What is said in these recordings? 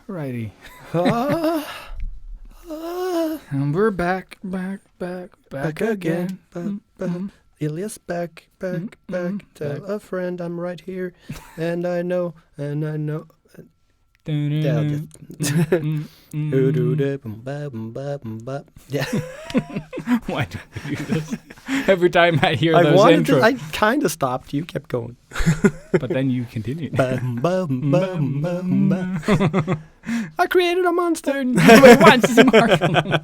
Righty. And we're back again. Elias, back. Tell a friend I'm right here. And I know. Yeah. Why do we do this? Every time I hear those intros. I kind of stopped. You kept going. But then you continued. I created a monster. Nobody wants this marshmallow.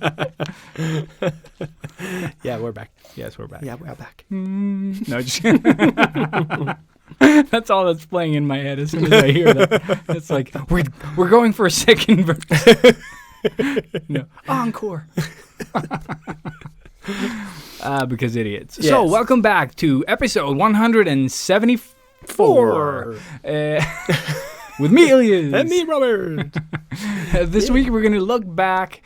Yeah, we're back. Yes, we're back. Yeah, we're back. No, just that's all that's playing in my head as soon as I hear that. It's like we're going for a second verse. No, encore. Because idiots. Yes. So welcome back to episode 174 with me, Elias, and me, Robert. This week we're going to look back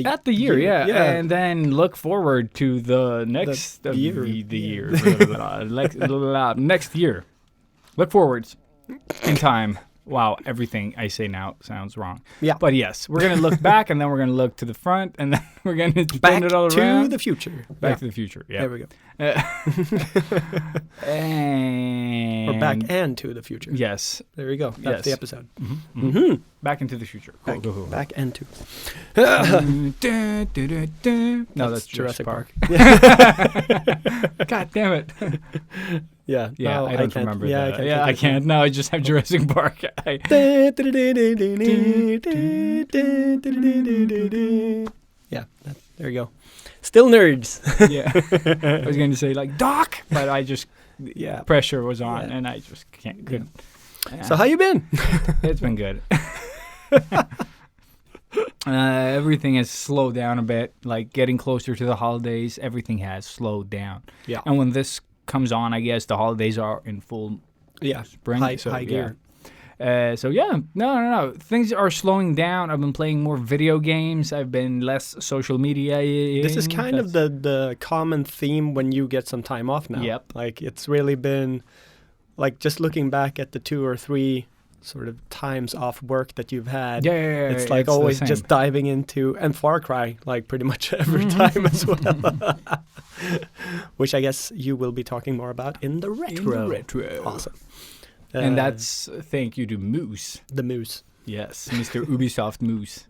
at the year, and then look forward to the next year. Next year. Look forwards in time. Wow, everything I say now sounds wrong. Yeah. But yes, we're going to look back, and then we're going to look to the front, and then we're going to spin it all around. Back to the future. Back to the future, yeah. There we go. Or back and to the future. Yes. There we go. That's the episode. Mm-hmm. Mm-hmm. Back into the future. Cool. Back and to. No, that's Jurassic Park. God damn it. Yeah, no, I don't remember that. I can't. No, I just have Jurassic Park. Yeah, there you go. Still nerds. Yeah. I was going to say like Doc, but I just pressure was on and I just couldn't. Yeah. So how you been? It's been good. Everything has slowed down a bit. Like getting closer to the holidays, everything has slowed down. Yeah. And when this comes on, I guess the holidays are in full spring. High gear. No. Things are slowing down. I've been playing more video games. I've been less social media. This is kind of the common theme when you get some time off now. Yep. Like it's really been like just looking back at the 2 or 3 sort of times off work that you've had. It's like it's always just diving into and Far Cry like pretty much every time as well. Which I guess you will be talking more about in the retro. Awesome. And that's thank you to Moose. The Moose. Yes, Mr. Ubisoft Moose.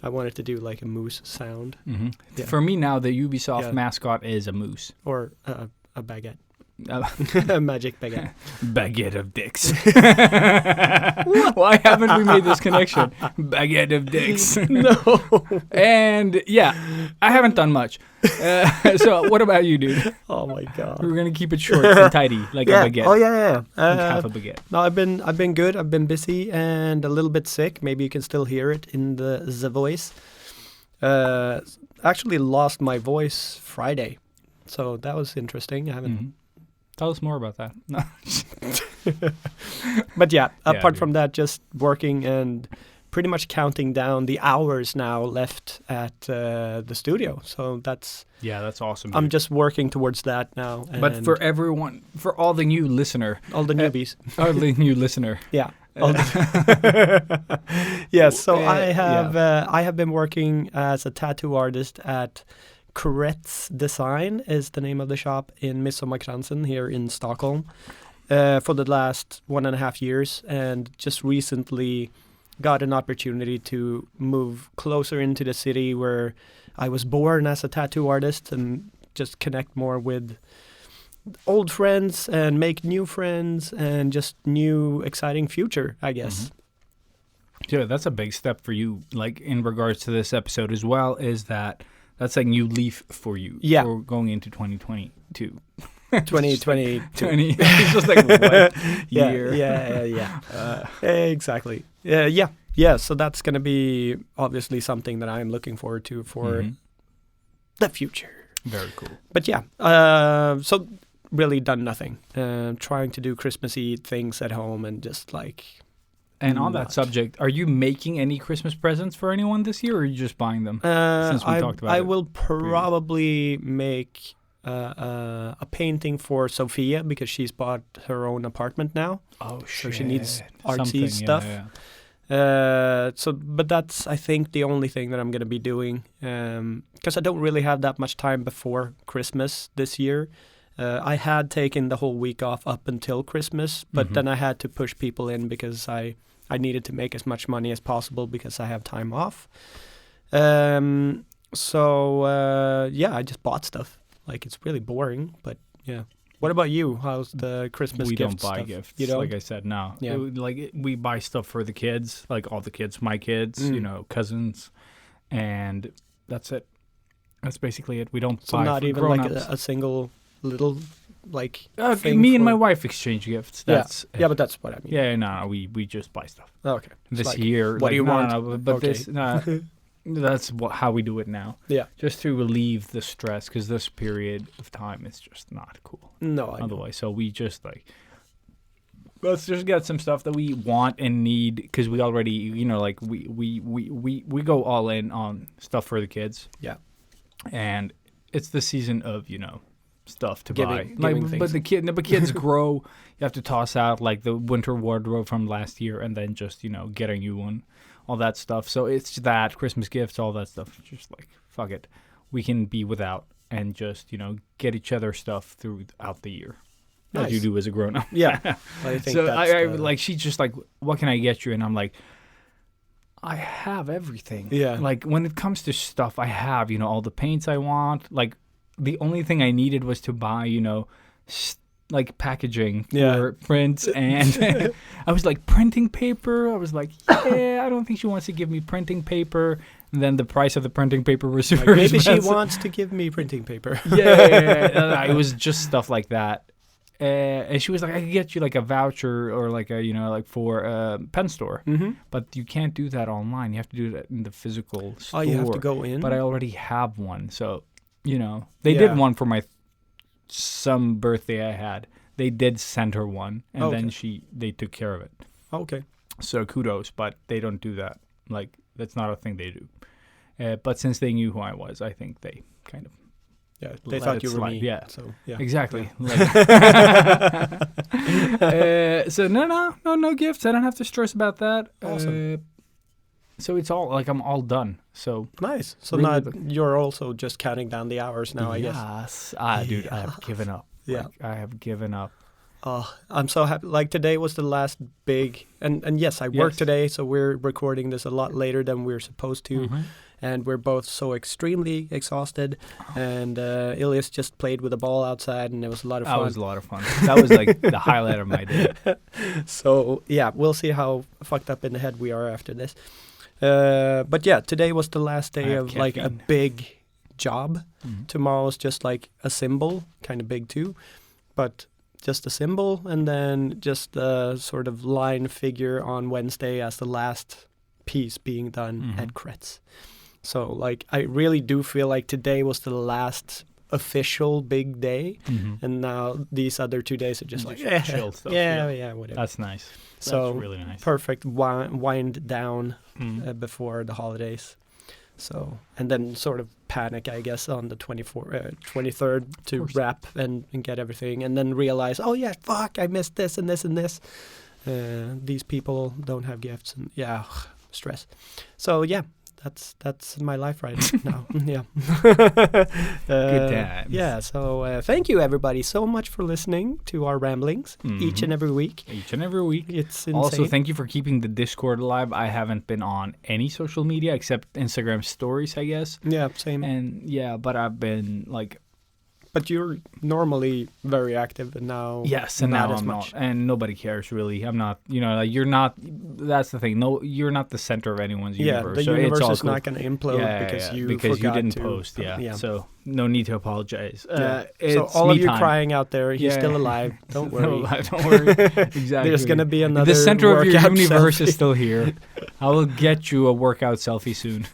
I wanted to do like a moose sound. Mm-hmm. Yeah. For me now, the Ubisoft mascot is a moose. Or a baguette. A magic baguette. Baguette of dicks. Why haven't we made this connection? Baguette of dicks. No. And I haven't done much. So what about you, dude? Oh my God. We're gonna keep it short and tidy, like a baguette. Oh yeah. Like half a baguette. No, I've been good. I've been busy and a little bit sick. Maybe you can still hear it in the voice. Actually lost my voice Friday, so that was interesting. I haven't. Mm-hmm. Tell us more about that. No. But apart from that, just working and pretty much counting down the hours now left at the studio. So that's awesome. I'm just working towards that now. But for everyone, for all the new listener. All the newbies. All the new listener. Yeah. So I have been working as a tattoo artist at Kretz Design is the name of the shop in Midsommarkransen here in Stockholm for the last 1.5 years, and just recently got an opportunity to move closer into the city where I was born as a tattoo artist and just connect more with old friends and make new friends and just new exciting future, I guess. Mm-hmm. Yeah, that's a big step for you, like in regards to this episode as well, is that that's like new leaf for you. Yeah. For going into 2022. 2022. It's just like what year? Yeah. Exactly. So that's going to be obviously something that I'm looking forward to for the future. Very cool. But so really done nothing. Trying to do Christmassy things at home and just like... And on that subject, are you making any Christmas presents for anyone this year, or are you just buying them? Since we talked about I will probably make a painting for Sophia because she's bought her own apartment now. Oh shit! So she needs artsy stuff. But that's, I think, the only thing that I'm gonna be doing because I don't really have that much time before Christmas this year. I had taken the whole week off up until Christmas, but then I had to push people in because I needed to make as much money as possible because I have time off. I just bought stuff. Like, it's really boring, but yeah. What about you? How's the Christmas gift stuff? We don't buy gifts. You don't? Like I said, no. Yeah. We buy stuff for the kids, like all the kids, my kids, cousins, and that's it. That's basically it. We don't buy not for even grown-ups. like a single little thing me and my wife exchange gifts. That's yeah, but that's what I mean. Yeah, no, we just buy stuff. Oh, okay. This year, what do you want? But that's how we do it now. Yeah, just to relieve the stress, because this period of time is just not cool. No, otherwise, so we just let's just get some stuff that we want and need, because we already, we go all in on stuff for the kids. Yeah, and it's the season of stuff to buy. Giving but kids grow. You have to toss out like the winter wardrobe from last year, and then just get a new one, all that stuff. So it's that Christmas gifts, all that stuff. Just like fuck it, we can be without and just get each other stuff throughout the year. Nice. As you do as a grown up. Yeah, I think so like she's just like, what can I get you? And I'm like, I have everything. Yeah. Like when it comes to stuff, I have all the paints I want. Like the only thing I needed was to buy like packaging for prints, and I was like, printing paper. I was like, yeah, I don't think she wants to give me printing paper. And then the price of the printing paper was super maybe expensive. she wants to give me printing paper. Yeah. It was just stuff like that. And she was like, I could get you like a voucher or like for a pen store. Mm-hmm. But you can't do that online. You have to do that in the physical store. Oh, you have to go in? But I already have one. So, they did one for my some birthday I had. They did send her one, and then they took care of it. Okay. So kudos, but they don't do that. Like, that's not a thing they do. But since they knew who I was, I think they kind of they thought you were me. Yeah. So yeah. Exactly. So no gifts. I don't have to stress about that. Awesome. So it's all like I'm all done. So nice. So really now you're also just counting down the hours now, I guess. Yes. Dude, I have given up. Yeah. Like, I have given up. Oh, I'm so happy. Like today was the last big, and yes, I worked today, so we're recording this a lot later than we're supposed to. Mm-hmm. And we're both so extremely exhausted. And Ilias just played with a ball outside, and it was a lot of fun. That was a lot of fun. That was like the highlight of my day. So yeah, we'll see how fucked up in the head we are after this. But yeah, today was the last day of caffeine. like a big job. Mm-hmm. Tomorrow's just like a symbol, kind of big too, but just a symbol, and then just a sort of line figure on Wednesday as the last piece being done at Kretz. So like I really do feel like today was the last official big day, and now these other 2 days are just like chill stuff. Yeah, whatever. That's nice. So that's really nice. Perfect wind down before the holidays. So, and then sort of panic, I guess, on the 23rd to wrap and get everything, and then realize, oh yeah, fuck, I missed this and this and this. These people don't have gifts, and stress. So yeah, that's my life right now. Yeah. Good times. Yeah. So thank you everybody so much for listening to our ramblings each and every week. It's insane. Also, thank you for keeping the Discord alive. I haven't been on any social media except Instagram stories, I guess. Yeah, same. And but I've been like. But you're normally very active, and now and not now as I'm much. not, and nobody cares really. I'm not, like you're not. That's the thing. No, you're not the center of anyone's universe. The so universe it's all is not going to implode because you didn't to, post. So no need to apologize. So all of you crying out there, he's still alive. Don't worry. Don't worry. Exactly. There's going to be another. The center of your universe selfie. is still here. I will get you a workout selfie soon.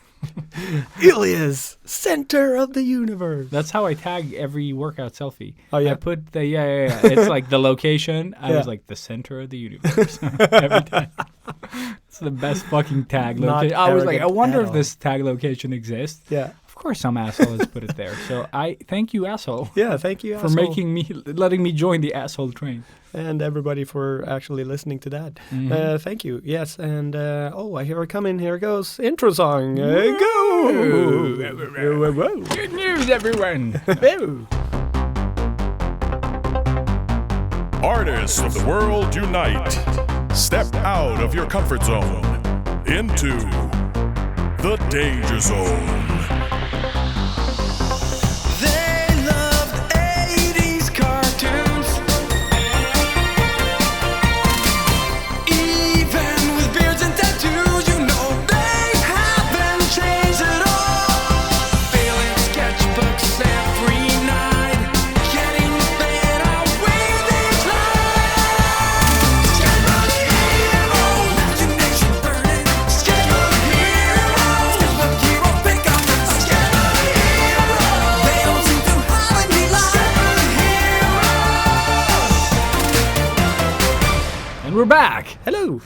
Ilias, center of the universe. That's how I tag every workout selfie. Oh yeah, I put the It's like the location. I was like the center of the universe every time. It's the best fucking tag location. I was like, I wonder if this tag location exists. Yeah, of course some asshole has put it there. So I thank you, asshole. Yeah, thank you, for asshole. letting me join the asshole train. And everybody for actually listening to that. Mm-hmm. Thank you. Yes, and I hear it coming. Here it goes. Intro song. Go! Good news, everyone. Artists of the world unite. Step out of your comfort zone into the danger zone. They loved 80s cartoons, even with beards and tattoos. You know they haven't changed at all. Failing sketchbooks every night, getting better with each line. Sketchbook hero, imagination burning. Sketchbook hero, sketchbook hero, pick up the sketchbook hero. They don't seem to have any line. And we're back. Hello.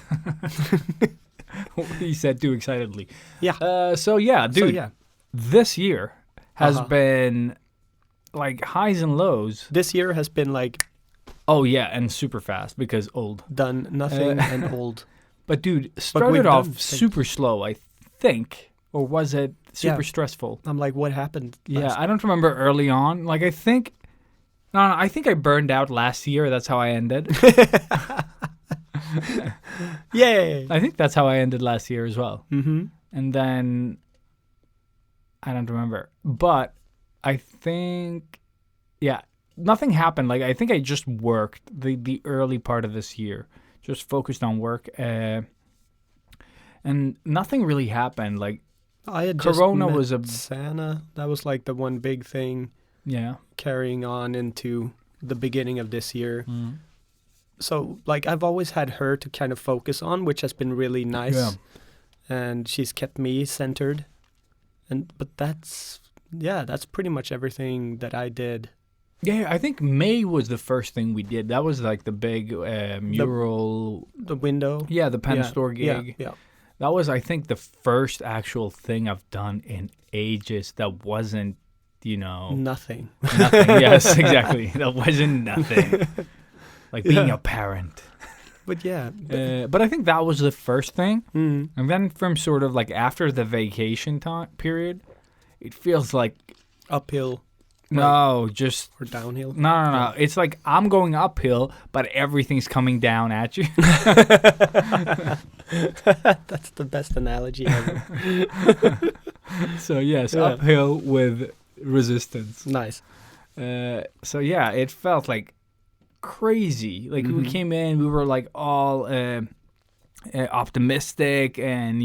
He said too excitedly. Yeah. So yeah, dude. So, yeah. This year has been like highs and lows. This year has been like Oh yeah, and super fast because old. done nothing and old. But dude, we've started done off things. super slow, I think, or was it super Yeah. stressful? I'm like, what happened? Yeah, I don't remember early on. Like I think, no, I think I burned out last year. That's how I ended. Yay. I think that's how I ended last year as well. Mm-hmm. And then I don't remember, but I think, yeah, nothing happened. Like I think I just worked the early part of this year, just focused on work, and nothing really happened. Like I had Corona just met was a- Santa. That was like the one big thing yeah, carrying on into the beginning of this year. Mm. So like I've always had her to kind of focus on, which has been really nice. Yeah. And she's kept me centered. But that's pretty much everything that I did. Yeah, I think May was the first thing we did. That was like the big mural. The window. Yeah, the pen store Yeah, gig. yeah. That was, I think, the first actual thing I've done in ages that wasn't, Nothing. nothing. Yes, exactly. That wasn't nothing. Like being a parent. But yeah. But I think that was the first thing. Mm. And then from sort of like after the vacation time period, it feels like, Uphill no, just, or downhill. no. It's like I'm going uphill, but everything's coming down at you. That's the best analogy ever. So yes, Yeah. uphill with resistance. Nice. So yeah, it felt like crazy. Like we came in, we were like all optimistic and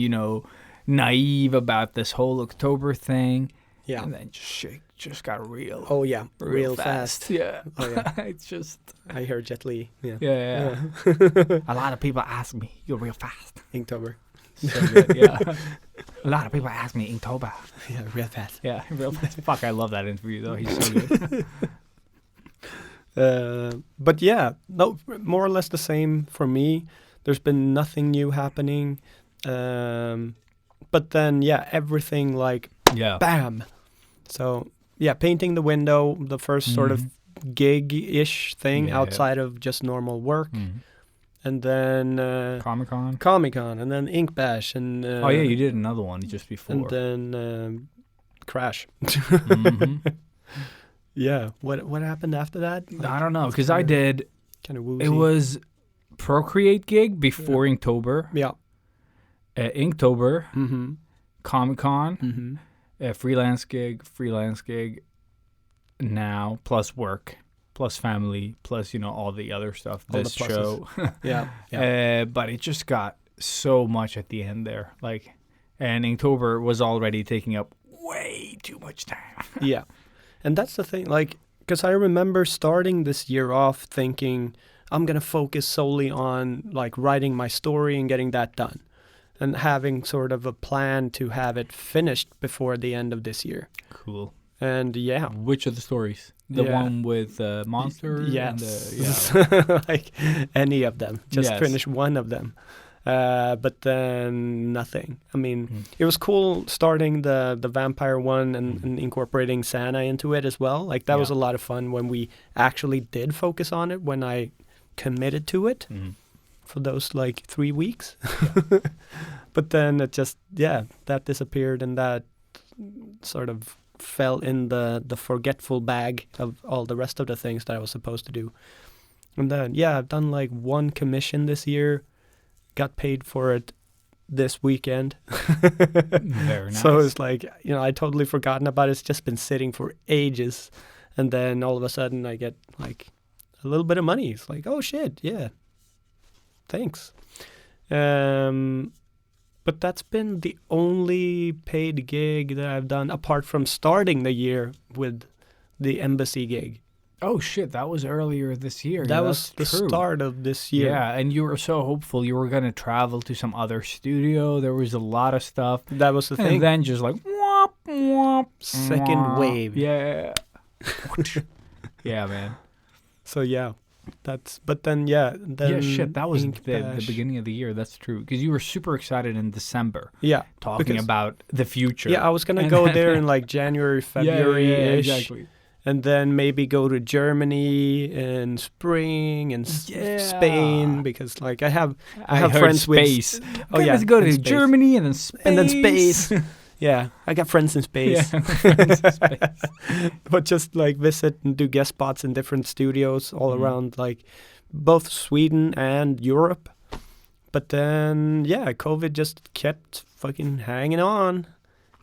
naive about this whole October thing. Yeah. And then shit just got real. Oh yeah. Real fast. Yeah. Oh yeah. It's just I heard Jet Li. Yeah. yeah. A lot of people ask me, "You're real fast." Inktober. So good, yeah. A lot of people ask me, "Inktober." Yeah, real fast. Yeah, real fast. Fuck, I love that interview though. He's so good. But yeah, no, more or less the same for me. There's been nothing new happening. But then, yeah, everything like Yeah. bam. So, yeah, painting the window, the first sort of gig-ish thing Yeah, outside of just normal work. Mm. And then Comic-Con. Comic-Con, and then Ink Bash. And, Oh yeah, you did another one just before. And then Crash. Mhm. Yeah. What happened after that? I don't know, because I did. Kind of woozy. It was Procreate gig before Inktober, Yeah. Inktober, Mm-hmm. Comic-Con, Mm-hmm. freelance gig, now plus work, plus family, plus all the other stuff. All the This pluses. show, Yeah. but it just got so much at the end there, like, and Inktober was already taking up way too much time. Yeah. And that's the thing, like, because I remember starting this year off thinking, I'm going to focus solely on, like, writing my story and getting that done. And having sort of a plan to have it finished before the end of this year. Cool. And yeah. Which of the stories? The Yeah. one with Monster? Yes. And, Like, any of them. Just Yes. finish one of them. But then nothing. I mean, it was cool starting the vampire one and incorporating Santa into it as well. Like that was a lot of fun when we actually did focus on it, when I committed to it for those like 3 weeks. But then it just, that disappeared, and that sort of fell in the forgetful bag of all the rest of the things that I was supposed to do. And then, I've done like one commission this year, got paid for it this weekend. Very nice. So it's like, I totally forgotten about it. It's just been sitting for ages. And then all of a sudden I get like a little bit of money. It's like, oh shit, yeah. Thanks. But that's been the only paid gig that I've done apart from starting the year with the embassy gig. Oh shit, that was earlier this year. That was the start of this year. Yeah, and you were so hopeful you were going to travel to some other studio. There was a lot of stuff. That was the thing. And then just like, womp, womp, second womp. wave. Yeah. Yeah, man. So but then shit, that was Ink the Bash. beginning of the year. That's true. Because you were super excited in December. Yeah. Talking about the future. Yeah, I was going to go there in like January, February-ish. Yeah, exactly. And then maybe go to Germany in spring and Spain, because like I have friends space. with Let's go to space. Germany and then space. And then space. Yeah, I got friends in space. Yeah, friends in space. But just like visit and do guest spots in different studios all around, like both Sweden and Europe. But then COVID just kept fucking hanging on.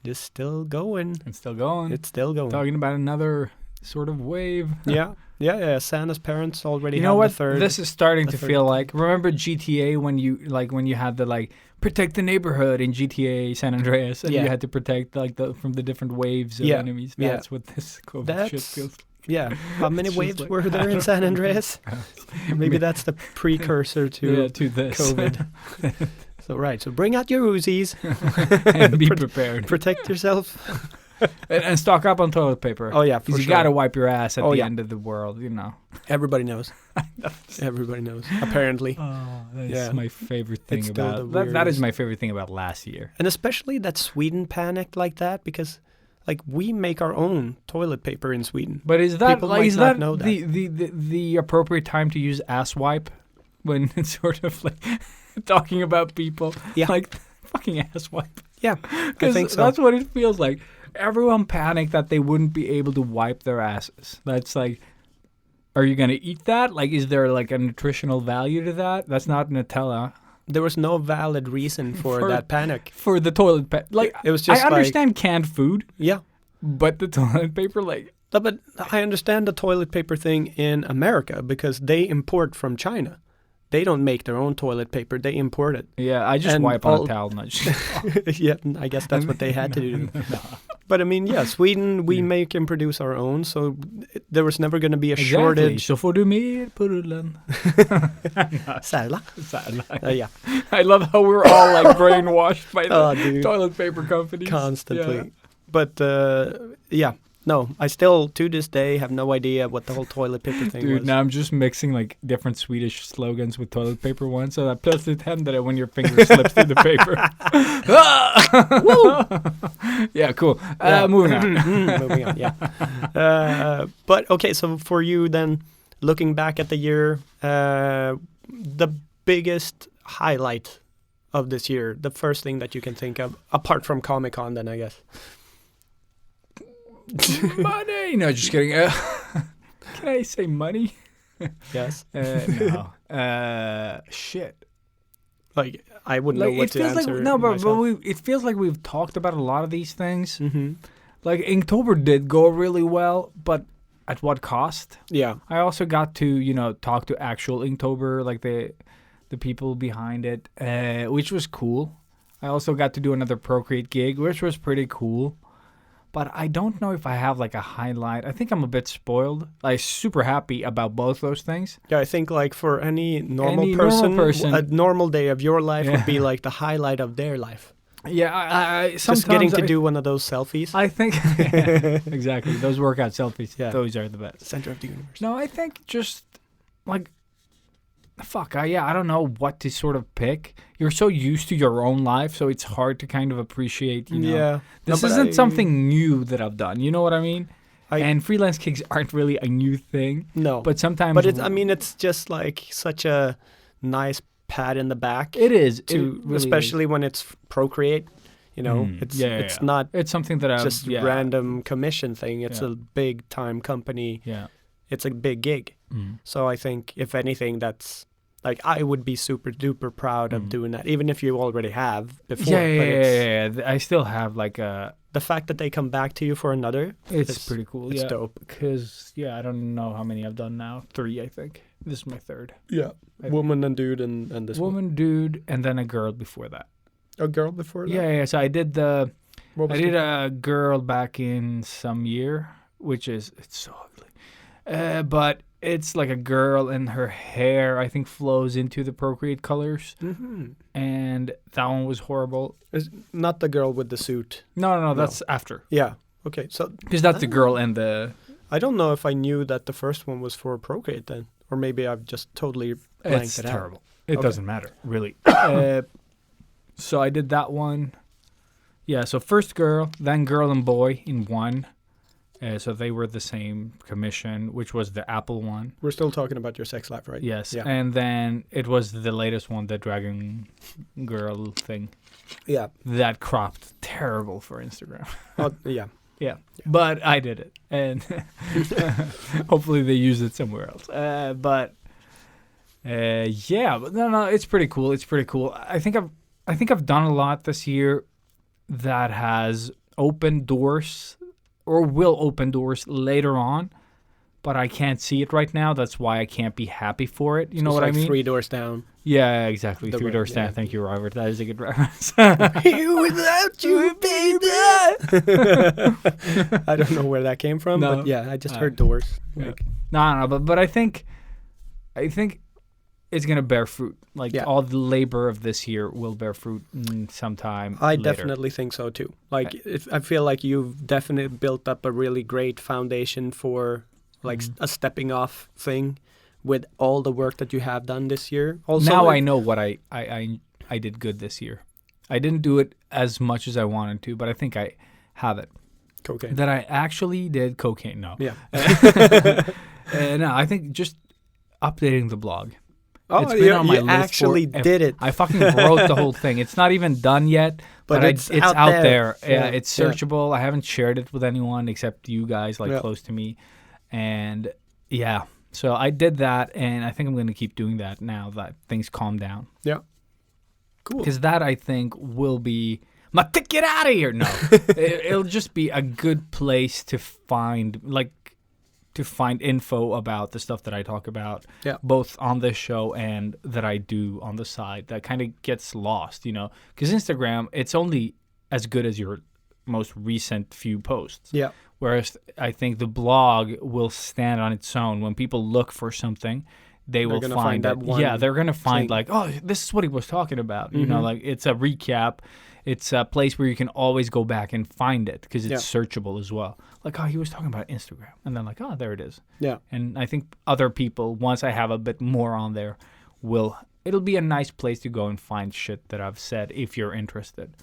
Just still going. It's still going. It's still going. Talking about another sort of wave. Yeah. Santa's parents already You had know what? the third. This is starting to third feel like, remember GTA when you had the like protect the neighborhood in GTA San Andreas, and you had to protect like from the different waves of enemies. That's what this COVID shit feels like. Yeah. How many It's waves just were there in San Andreas? Maybe that's the precursor to this. COVID. So bring out your Uzis. And be prepared. Protect yourself. And stock up on toilet paper. Oh, yeah, for Because you sure. got to wipe your ass at the yeah. end of the world, Everybody knows. Everybody knows, apparently. Oh, that's my favorite thing It's still about... the That is weirdest. my favorite thing about last year. And especially that Sweden panicked like that, because like we make our own toilet paper in Sweden. But is that People like might is not that know that. the appropriate time to use ass wipe when it's sort of like talking about people? Yeah. Like fucking ass wipe. Yeah, I Because think so. that's what it feels like. Everyone panicked that they wouldn't be able to wipe their asses. That's like, are you going to eat that? Like, is there like a nutritional value to that? That's not Nutella. There was no valid reason for that panic. For the toilet paper. Like, It was just I understand canned food, Yeah. but the toilet paper, like... No, but I understand the toilet paper thing in America because they import from China. They don't make their own toilet paper. They import it. Yeah, I just And wipe on all- a towel. Not just, Yeah, I guess that's what they had to do. But I mean, Sweden, we make and produce our own, so there was never going to be a shortage. Så får du mer på rullen. Särla. Yeah. I love how we're all like brainwashed by the Oh, dude. toilet paper companies. Constantly. Yeah. But no, I still to this day have no idea what the whole toilet paper thing Dude, was. now I'm just mixing like different Swedish slogans with toilet paper ones, so that plötsligt händer det when your finger slips through the paper. Yeah, cool. Moving on. Moving on, yeah. But okay, so for you then, looking back at the year, the biggest highlight of this year, the first thing that you can think of, apart from Comic-Con then, I guess. Money! No, just kidding. Can I say money? Yes. No. Shit. Like, I wouldn't know what to answer. Like, no, but myself. it feels like we've talked about a lot of these things. Mhm. Like, Inktober did go really well, but at what cost? Yeah. I also got to, talk to actual Inktober, like the people behind it, which was cool. I also got to do another Procreate gig, which was pretty cool. But I don't know if I have like a highlight. I think I'm a bit spoiled. Like super happy about both those things. Yeah, I think like for any normal Any normal person- a normal day of your life would be like the highlight of their life. Yeah, I sometimes Just getting to I- do one of those selfies. I think exactly those workout selfies. Yeah. Those are the best. Center of the universe. No, I think just like I don't know what to sort of pick. You're so used to your own life, so it's hard to kind of appreciate, you know. Yeah. This isn't something new that I've done. You know what I mean? And freelance gigs aren't really a new thing. No. But sometimes... But it's just like such a nice pat in the back. It is. Really especially when it's Procreate. You know, it's not... It's something that just random commission thing. It's a big time company. Yeah. It's a big gig. So I think, if anything, that's... Like, I would be super duper proud of doing that, even if you already have before. Yeah. I still have like a... The fact that they come back to you for another... It's pretty cool. It's dope. Because, I don't know how many I've done now. 3, I think. This is my 3rd. Yeah. Woman and dude and this one. Woman, dude, and then a girl before that. A girl before that? Yeah. So I did a girl back in some year, which is... It's so ugly. But... It's like a girl and her hair, I think, flows into the Procreate colors. Mm-hmm. And that one was horrible. Is not the girl with the suit? No, that's after. Yeah. Okay. So because that's the girl and the... I don't know if I knew that the first one was for Procreate then. Or maybe I've just totally blanked it out. It's terrible. It doesn't matter, really. So I did that one. Yeah, so first girl, then girl and boy in one. So they were the same commission, which was the Apple one. We're still talking about your sex life, right? Yes. Yeah. And then it was the latest one, the Dragon Girl thing. Yeah. That cropped terrible for Instagram. Yeah. Yeah. But I did it. And hopefully they use it somewhere else. But no, it's pretty cool. It's pretty cool. I think I've done a lot this year that has opened doors or will open doors later on, but I can't see it right now. That's why I can't be happy for it. You know what I mean? 3 doors down. Yeah, exactly. 3 doors down. Thank you, Robert. That is a good reference. Here without you, baby. I don't know where that came from, but I just heard doors. Like, no, but I think it's gonna bear fruit. Like all the labor of this year will bear fruit sometime. I definitely think so too. Like I feel like you've definitely built up a really great foundation for like a stepping off thing with all the work that you have done this year. Also, now I know what I did good this year. I didn't do it as much as I wanted to, but I think I have it. Cocaine. That I actually did cocaine. No. Yeah. No, I think just updating the blog. Oh, it's been on my you list actually did it. I fucking wrote the whole thing. It's not even done yet, but it's out there. Yeah, it's searchable. I haven't shared it with anyone except you guys, like close to me. And so I did that, and I think I'm going to keep doing that now that things calm down. Yeah. Cool. Because that, I think, will be my get out of here. No, it'll just be a good place to find, info about the stuff that I talk about, both on this show and that I do on the side. That kind of gets lost, you know, because Instagram, it's only as good as your most recent few posts. Yeah. Whereas I think the blog will stand on its own. When people look for something, they're will find that one. Yeah, they're gonna find like, oh, this is what he was talking about. You know, like it's a recap. It's a place where you can always go back and find it because it's searchable as well. Like, oh, he was talking about Instagram. And then like, oh, there it is. Yeah. And I think other people, once I have a bit more on there, it'll be a nice place to go and find shit that I've said if you're interested.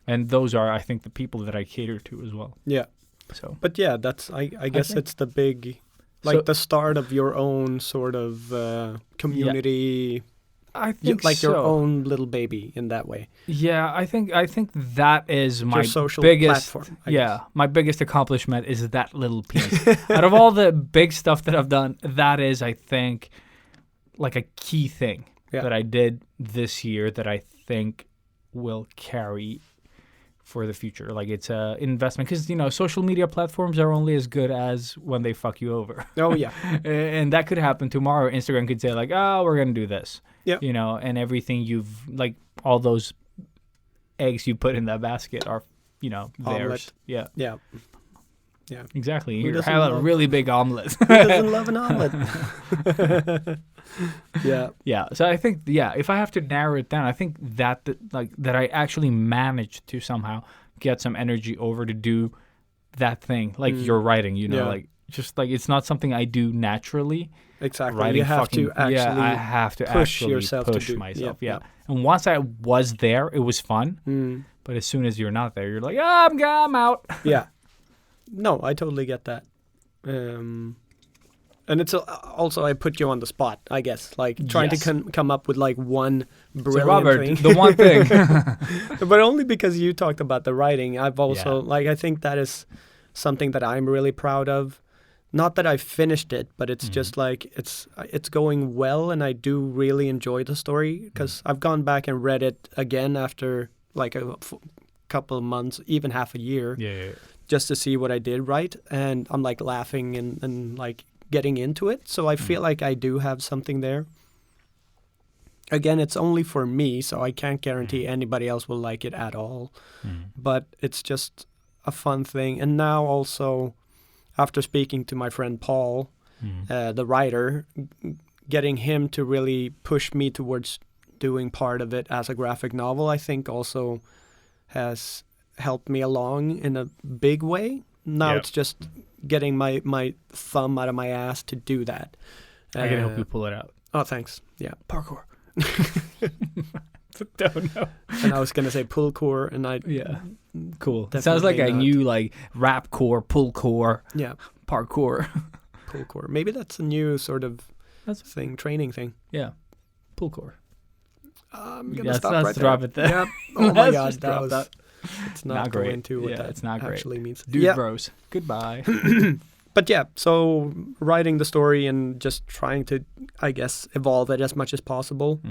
And those are, I think, the people that I cater to as well. Yeah. So. But yeah, that's, I guess it's the big, like the start of your own sort of community. Yeah. I think like your own little baby in that way. Yeah, I think that is my biggest platform. My biggest accomplishment is that little piece. Out of all the big stuff that I've done, that is, I think, like a key thing that I did this year that I think will carry for the future. Like it's a investment because, you know, social media platforms are only as good as when they fuck you over. Oh, yeah. And that could happen tomorrow. Instagram could say like, oh, we're going to do this. Yeah. You know, and everything you've, like, all those eggs you put in that basket are, you know, theirs. Yeah. Yeah. Yeah. Exactly. You have a really big omelet. Who doesn't love an omelet? Yeah. Yeah. So I think, if I have to narrow it down, I think that I actually managed to somehow get some energy over to do that thing, like your writing, you know, like just like it's not something I do naturally. exactly. writing You have fucking, to actually I have to push actually yourself to push do- myself. yeah, Yeah. And once I was there, it was fun. Mm. But as soon as you're not there, you're like, I'm out. Yeah. No, I totally get that. And it's also, I put you on the spot, I guess, like trying Yes. to come up with like one So brilliant Robert, thing. the one thing. But only because you talked about the writing. I've also, like, I think that is something that I'm really proud of. Not that I finished it, but it's just like, it's going well, and I do really enjoy the story, because I've gone back and read it again after like a couple of months, even half a year, just to see what I did right. And I'm like laughing and like getting into it. So I feel like I do have something there. Again, it's only for me, so I can't guarantee anybody else will like it at all. But it's just a fun thing. And now also, after speaking to my friend Paul, the writer, getting him to really push me towards doing part of it as a graphic novel, I think also has helped me along in a big way. Now it's just getting my thumb out of my ass to do that. I can help you pull it out. Oh, thanks. Yeah. Parkour. Don't know. And I was going to say pullcore, and I... Yeah. Cool. It sounds like Definitely I not. knew like rap core, pull core, Yeah, parkour. pullcore. Maybe that's a new sort of training thing. Yeah. Pull core. I'm going to Let's stop right drop there. it there. Yeah. Oh my Let's God, just that drop was... that. It's not Not go great. into what Yeah, that it's not great. actually means. Dude Yeah. bros. Goodbye. But yeah, so writing the story and just trying to, I guess, evolve it as much as possible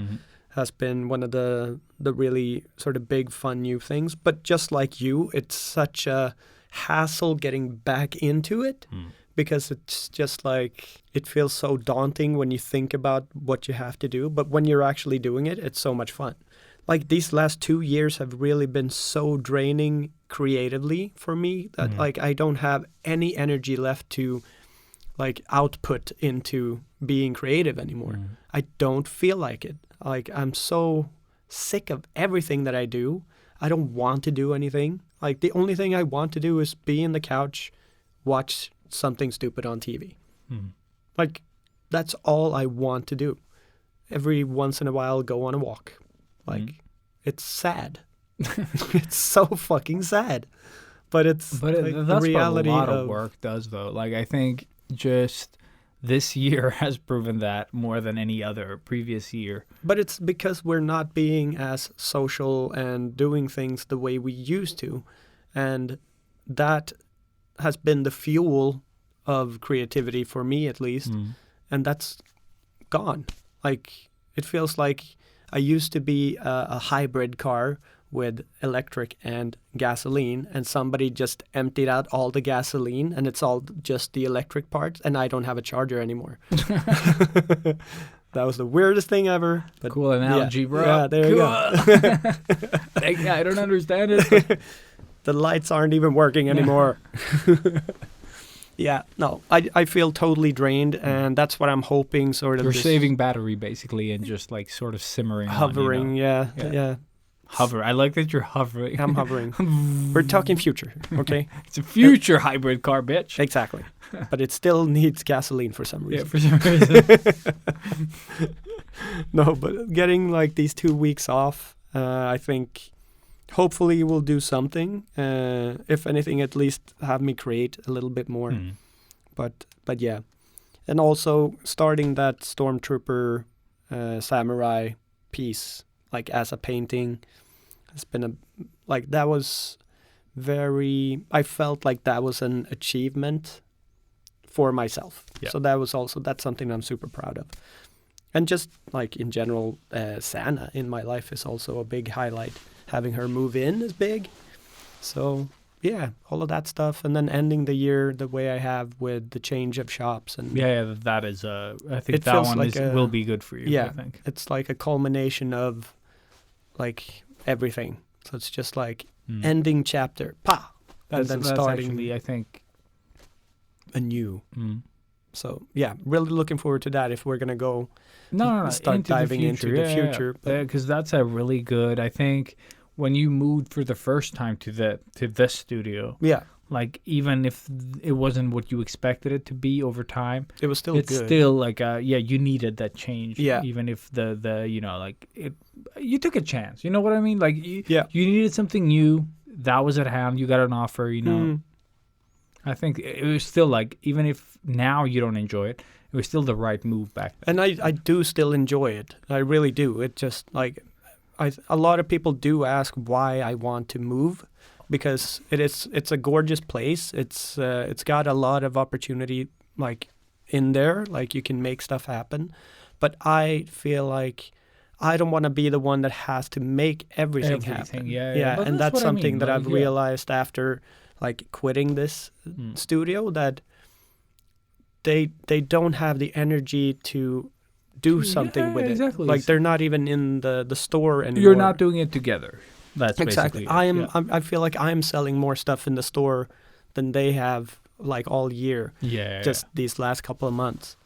has been one of the really sort of big, fun new things. But just like you, it's such a hassle getting back into it because it's just like, it feels so daunting when you think about what you have to do. But when you're actually doing it, it's so much fun. Like these last 2 years have really been so draining creatively for me that like I don't have any energy left to like output into being creative anymore. I don't feel like it. Like I'm so sick of everything that I do. I don't want to do anything. Like the only thing I want to do is be in the couch, watch something stupid on TV. Like that's all I want to do. Every once in a while go on a walk. Like it's sad. It's so fucking sad. But it's But like, that's the reality what a lot of work does, though. Like, I think just this year has proven that more than any other previous year. But it's because we're not being as social and doing things the way we used to. And that has been the fuel of creativity for me, at least. And that's gone. Like, it feels like I used to be a hybrid car with electric and gasoline, and somebody just emptied out all the gasoline, and it's all just the electric parts, and I don't have a charger anymore. That was the weirdest thing ever. But Cool analogy, bro. Yeah, there you go. Yeah, I don't understand it. But The lights aren't even working anymore. Yeah, no, I feel totally drained, and that's what I'm hoping sort of you're this saving battery, basically, and just, like, sort of simmering on, hovering, you know? yeah. Hover. I like that you're hovering. I'm hovering. We're talking future, okay? It's a future hybrid car, bitch. Exactly. But it still needs gasoline for some Yeah, reason. for some reason. No, but getting like these 2 weeks off, I think hopefully will do something. If anything, at least have me create a little bit more. But yeah. And also starting that Stormtrooper samurai piece, like as a painting, has been that was I felt like that was an achievement for myself. Yeah. So that's something I'm super proud of. And just like in general, Sana in my life is also a big highlight. Having her move in is big. So yeah, all of that stuff. And then ending the year the way I have with the change of shops. And Yeah, that is, I think It that feels one like will be good for you, yeah, I think. it's like a culmination of like everything. So it's just like ending chapter, pa, and then starting actually, I think, anew. So yeah, really looking forward to that if we're going to go start into the diving into the future. Because that's a really good, I think, when you moved for the first time to this studio, Yeah. like even if it wasn't what you expected it to be over time, it was still it's good. still like you needed that change. Yeah. Even if the like you took a chance. You know what I mean? Like you needed something new that was at hand. You got an offer. I think it was still like, even if now you don't enjoy it, it was still the right move back. And I do still enjoy it. I really do. It just like a lot of people do ask why I want to move, because it's a gorgeous place. It's got a lot of opportunity like in there, like you can make stuff happen. But I feel like I don't want to be the one that has to make everything happen. Yeah. And that's something that I've realized after like quitting this studio, that they don't have the energy to do something with it. Exactly. Like they're not even in the store anymore. You're not doing it together. That's exactly. I feel like I'm selling more stuff in the store than they have like all year. Just these last couple of months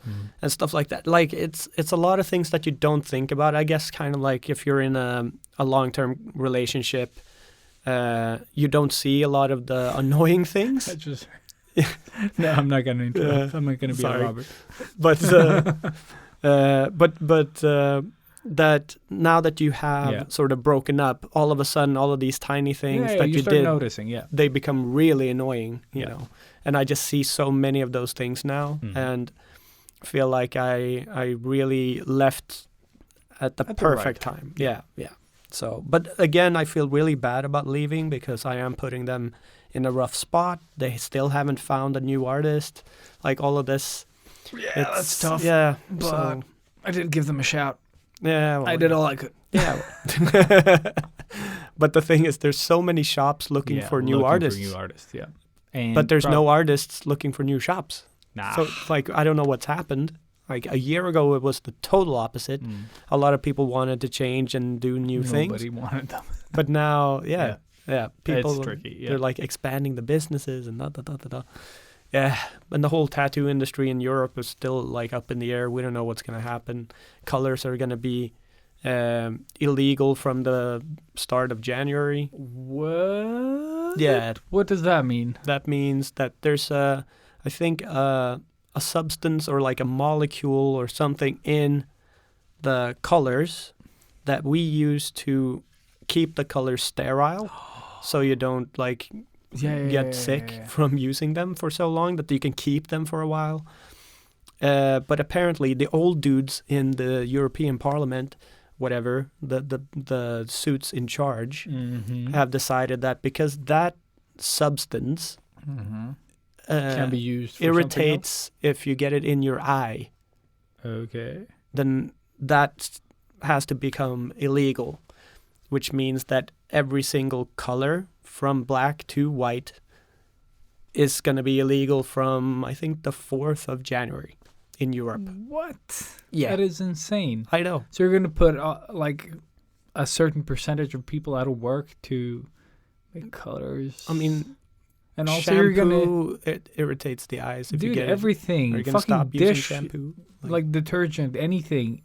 and stuff like that. Like it's a lot of things that you don't think about. I guess kind of like if you're in a long-term relationship, you don't see a lot of the annoying things. No, I'm not going to interrupt. I'm not going to be a Robert. But that now that you have sort of broken up, all of a sudden, all of these tiny things that you start did, noticing, they become really annoying, you know. And I just see so many of those things now, and feel like I really left at the perfect time. Yeah. So, but again, I feel really bad about leaving because I am putting them in a rough spot. They still haven't found a new artist. Like all of this. Yeah, that's tough. Yeah, but I did give them a shout. Yeah, I did all I could. Yeah. But the thing is, there's so many shops looking for new artists. But there's no artists looking for new shops. Nah. So, like, I don't know what's happened. Like, a year ago, it was the total opposite. A lot of people wanted to change and do new things. Nobody wanted them. But now, people, it's tricky. They're, like, expanding the businesses and da-da-da-da-da. Yeah, and the whole tattoo industry in Europe is still, like, up in the air. We don't know what's going to happen. Colors are going to be illegal from the start of January. What? Yeah. What does that mean? That means that there's I think a substance or like a molecule or something in the colors that we use to keep the colors sterile, so you don't like get sick from using them for so long, that you can keep them for a while. But apparently the old dudes in the European Parliament, whatever, the suits in charge, have decided that because that substance can be used for irritates if you get it in your eye. Okay. Then that has to become illegal, which means that every single color from black to white is going to be illegal from, I think, the 4th of January in Europe. What? Yeah. That is insane. I know. So you're going to put like a certain percentage of people out of work to make colors. I mean, and also shampoo, you're going to... it irritates the eyes if Dude, you get everything. Are you going to fucking stop using shampoo? Like detergent, anything.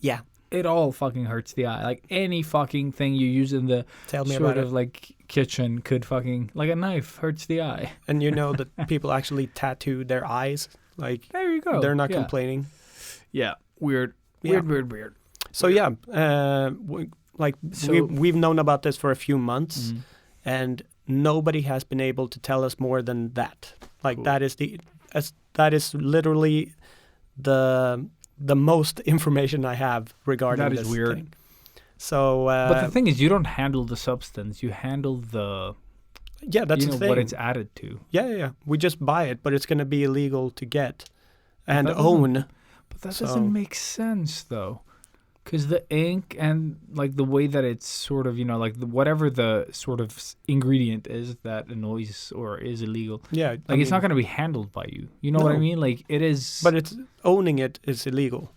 Yeah. It all fucking hurts the eye. Like any fucking thing you use in the sort of like kitchen could fucking, like a knife hurts the eye. And you know that people actually tattoo their eyes. Like, there you go. They're not complaining. Yeah. Weird. So we've known about this for a few months, and nobody has been able to tell us more than that. Like cool. that is literally the most information I have regarding this. That is weird. Thing. So, but the thing is, you don't handle the substance; you handle the. Yeah, that's the thing. What it's added to. Yeah. We just buy it, but it's going to be illegal to get and own. But that doesn't make sense, though. Because the ink and, like, the way that it's sort of, like, whatever the sort of ingredient is that annoys or is illegal. Yeah. Like, it's not going to be handled by you. You know what I mean? Like, it is... But owning it is illegal.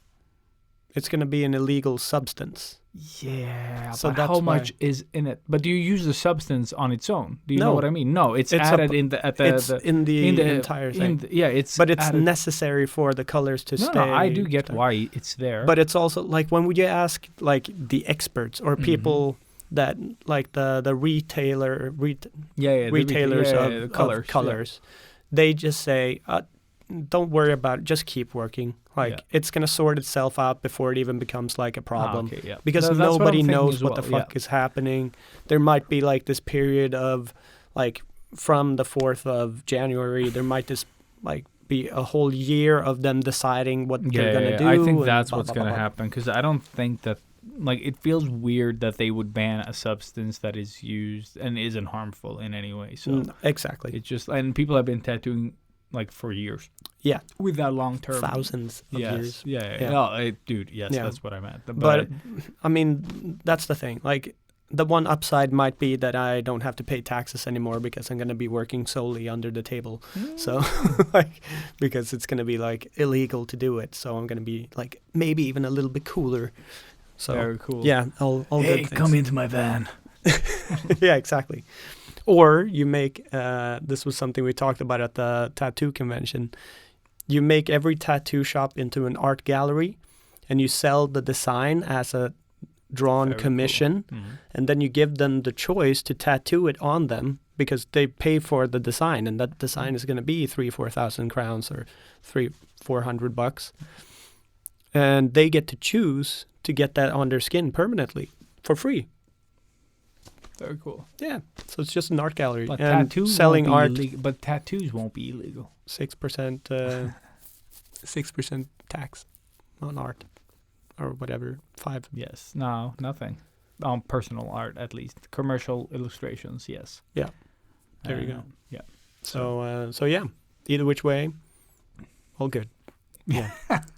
It's going to be an illegal substance. Yeah, so but how much is in it? But do you use the substance on its own? Do you know what I mean? No, it's added in the entire thing. It's added. Necessary for the colors to stay. No, I do get why it's there. But it's also like when you ask like the experts or people that like the retailers of colors, they just say, don't worry about it, just keep working. Like it's gonna sort itself out before it even becomes like a problem. Because nobody knows what the fuck is happening. There might be like this period of like from the 4th of January, there might just like be a whole year of them deciding what they're gonna do. I think that's what's gonna happen, because I don't think that, like, it feels weird that they would ban a substance that is used and isn't harmful in any way. So exactly, it's just, and people have been tattooing like for years. Yeah, with that long term, thousands of years. Yeah. No, dude, yes, that's what I meant. But I mean, that's the thing. Like, the one upside might be that I don't have to pay taxes anymore because I'm going to be working solely under the table. So, like, because it's going to be like illegal to do it. So I'm going to be like maybe even a little bit cooler. So very cool. Yeah, all hey, good things. Come into my van. Yeah, exactly. Or you make this was something we talked about at the tattoo convention. You make every tattoo shop into an art gallery, and you sell the design as a drawn commission, and then you give them the choice to tattoo it on them, because they pay for the design, and that design is going to be 3,000-4,000 crowns or $300-400, and they get to choose to get that on their skin permanently for free. Very cool. Yeah, so it's just an art gallery, but and tattoos selling art. But tattoos won't be illegal. 6%, 6% tax on art, or whatever. 5. Yes. No, nothing. On personal art, at least. Commercial illustrations, yes. Yeah. There you go. Yeah. So yeah. Either which way, all good. Yeah.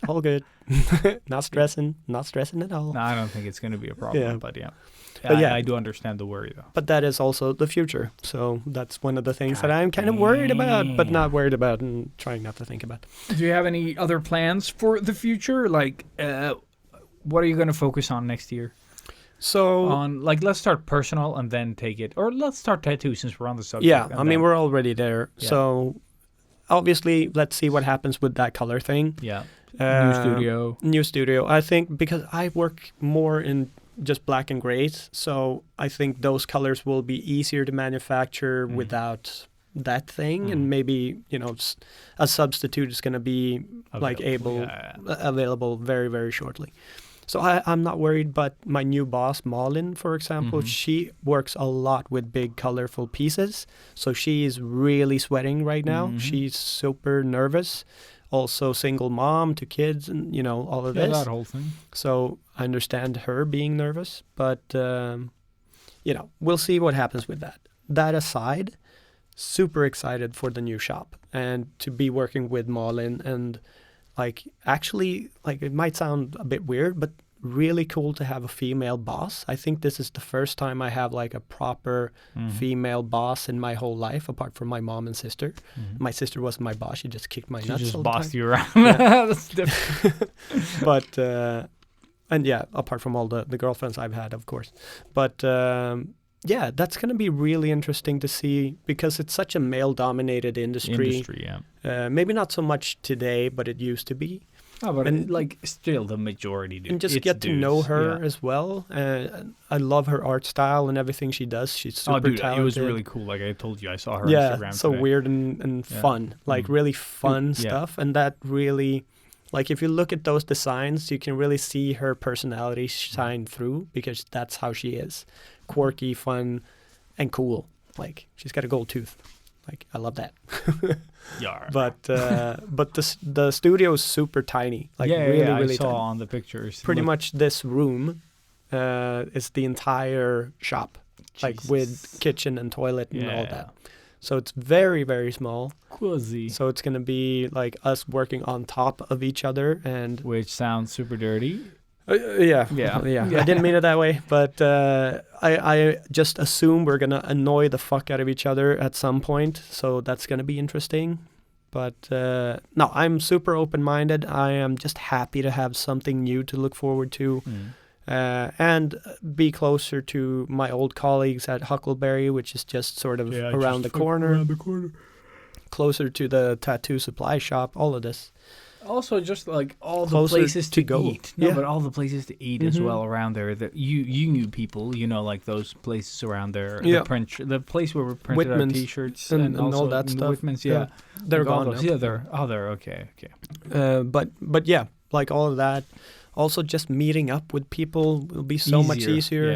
All good. Not stressing at all. No, I don't think it's going to be a problem. Yeah. But yeah. But I do understand the worry, though. But that is also the future. So that's one of the things that I'm kind of worried about, but not worried about, and trying not to think about. Do you have any other plans for the future? Like, what are you going to focus on next year? So, let's start personal and then take it, or let's start tattoo since we're on the subject. Yeah, I mean, we're already there. Yeah. So, obviously, let's see what happens with that color thing. Yeah. New studio. I think because I work more in just black and grays, so I think those colors will be easier to manufacture without that thing, and maybe, you know, a substitute is going to be available very, very shortly. So I'm not worried, but my new boss, Malin, for example, she works a lot with big, colorful pieces. So she is really sweating right now. She's super nervous. Also single mom, 2 kids, and, you know, all of this. That whole thing. So I understand her being nervous, but, you know, we'll see what happens with that. That aside, super excited for the new shop and to be working with Malin, and actually, it might sound a bit weird, but really cool to have a female boss. I think this is the first time I have a proper female boss in my whole life, apart from my mom and sister. My sister wasn't my boss; she just kicked my nuts. She just all the bossed time. you around. That's different. But and yeah, apart from all the girlfriends I've had, of course. But yeah, that's going to be really interesting to see, because it's such a male-dominated industry. Yeah. Maybe not so much today, but it used to be. Oh, but still the majority do. And just get to know her as well. I love her art style and everything she does. She's super talented. It was really cool. Like I told you, I saw her on Instagram so today. Weird and fun. Really fun stuff. And that really, if you look at those designs, you can really see her personality shine through, because that's how she is. Quirky, fun, and cool. She's got a gold tooth. I love that. Yeah. But the studio is super tiny. Really I saw tiny. On the pictures. Pretty much this room is the entire shop. Jesus. With kitchen and toilet and all that. So it's very, very small. Cozy. So it's gonna be us working on top of each other, and which sounds super dirty. Yeah. I didn't mean it that way, but I just assume we're gonna annoy the fuck out of each other at some point, so that's gonna be interesting. But no, I'm super open-minded. I am just happy to have something new to look forward to, and be closer to my old colleagues at Huckleberry, which is just sort of around the corner. Closer to the tattoo supply shop, all of this. Also, just like all the Closer places to to go. eat. No, Yeah. but all the places to eat as well around there. That you knew people, like those places around there. Yeah. The place where we printed our Whitman's T-shirts and also all that stuff. Whitman's, yeah. They're Like all gone those. now. Yeah, they're okay. But yeah, like all of that. Also, just meeting up with people will be so much easier.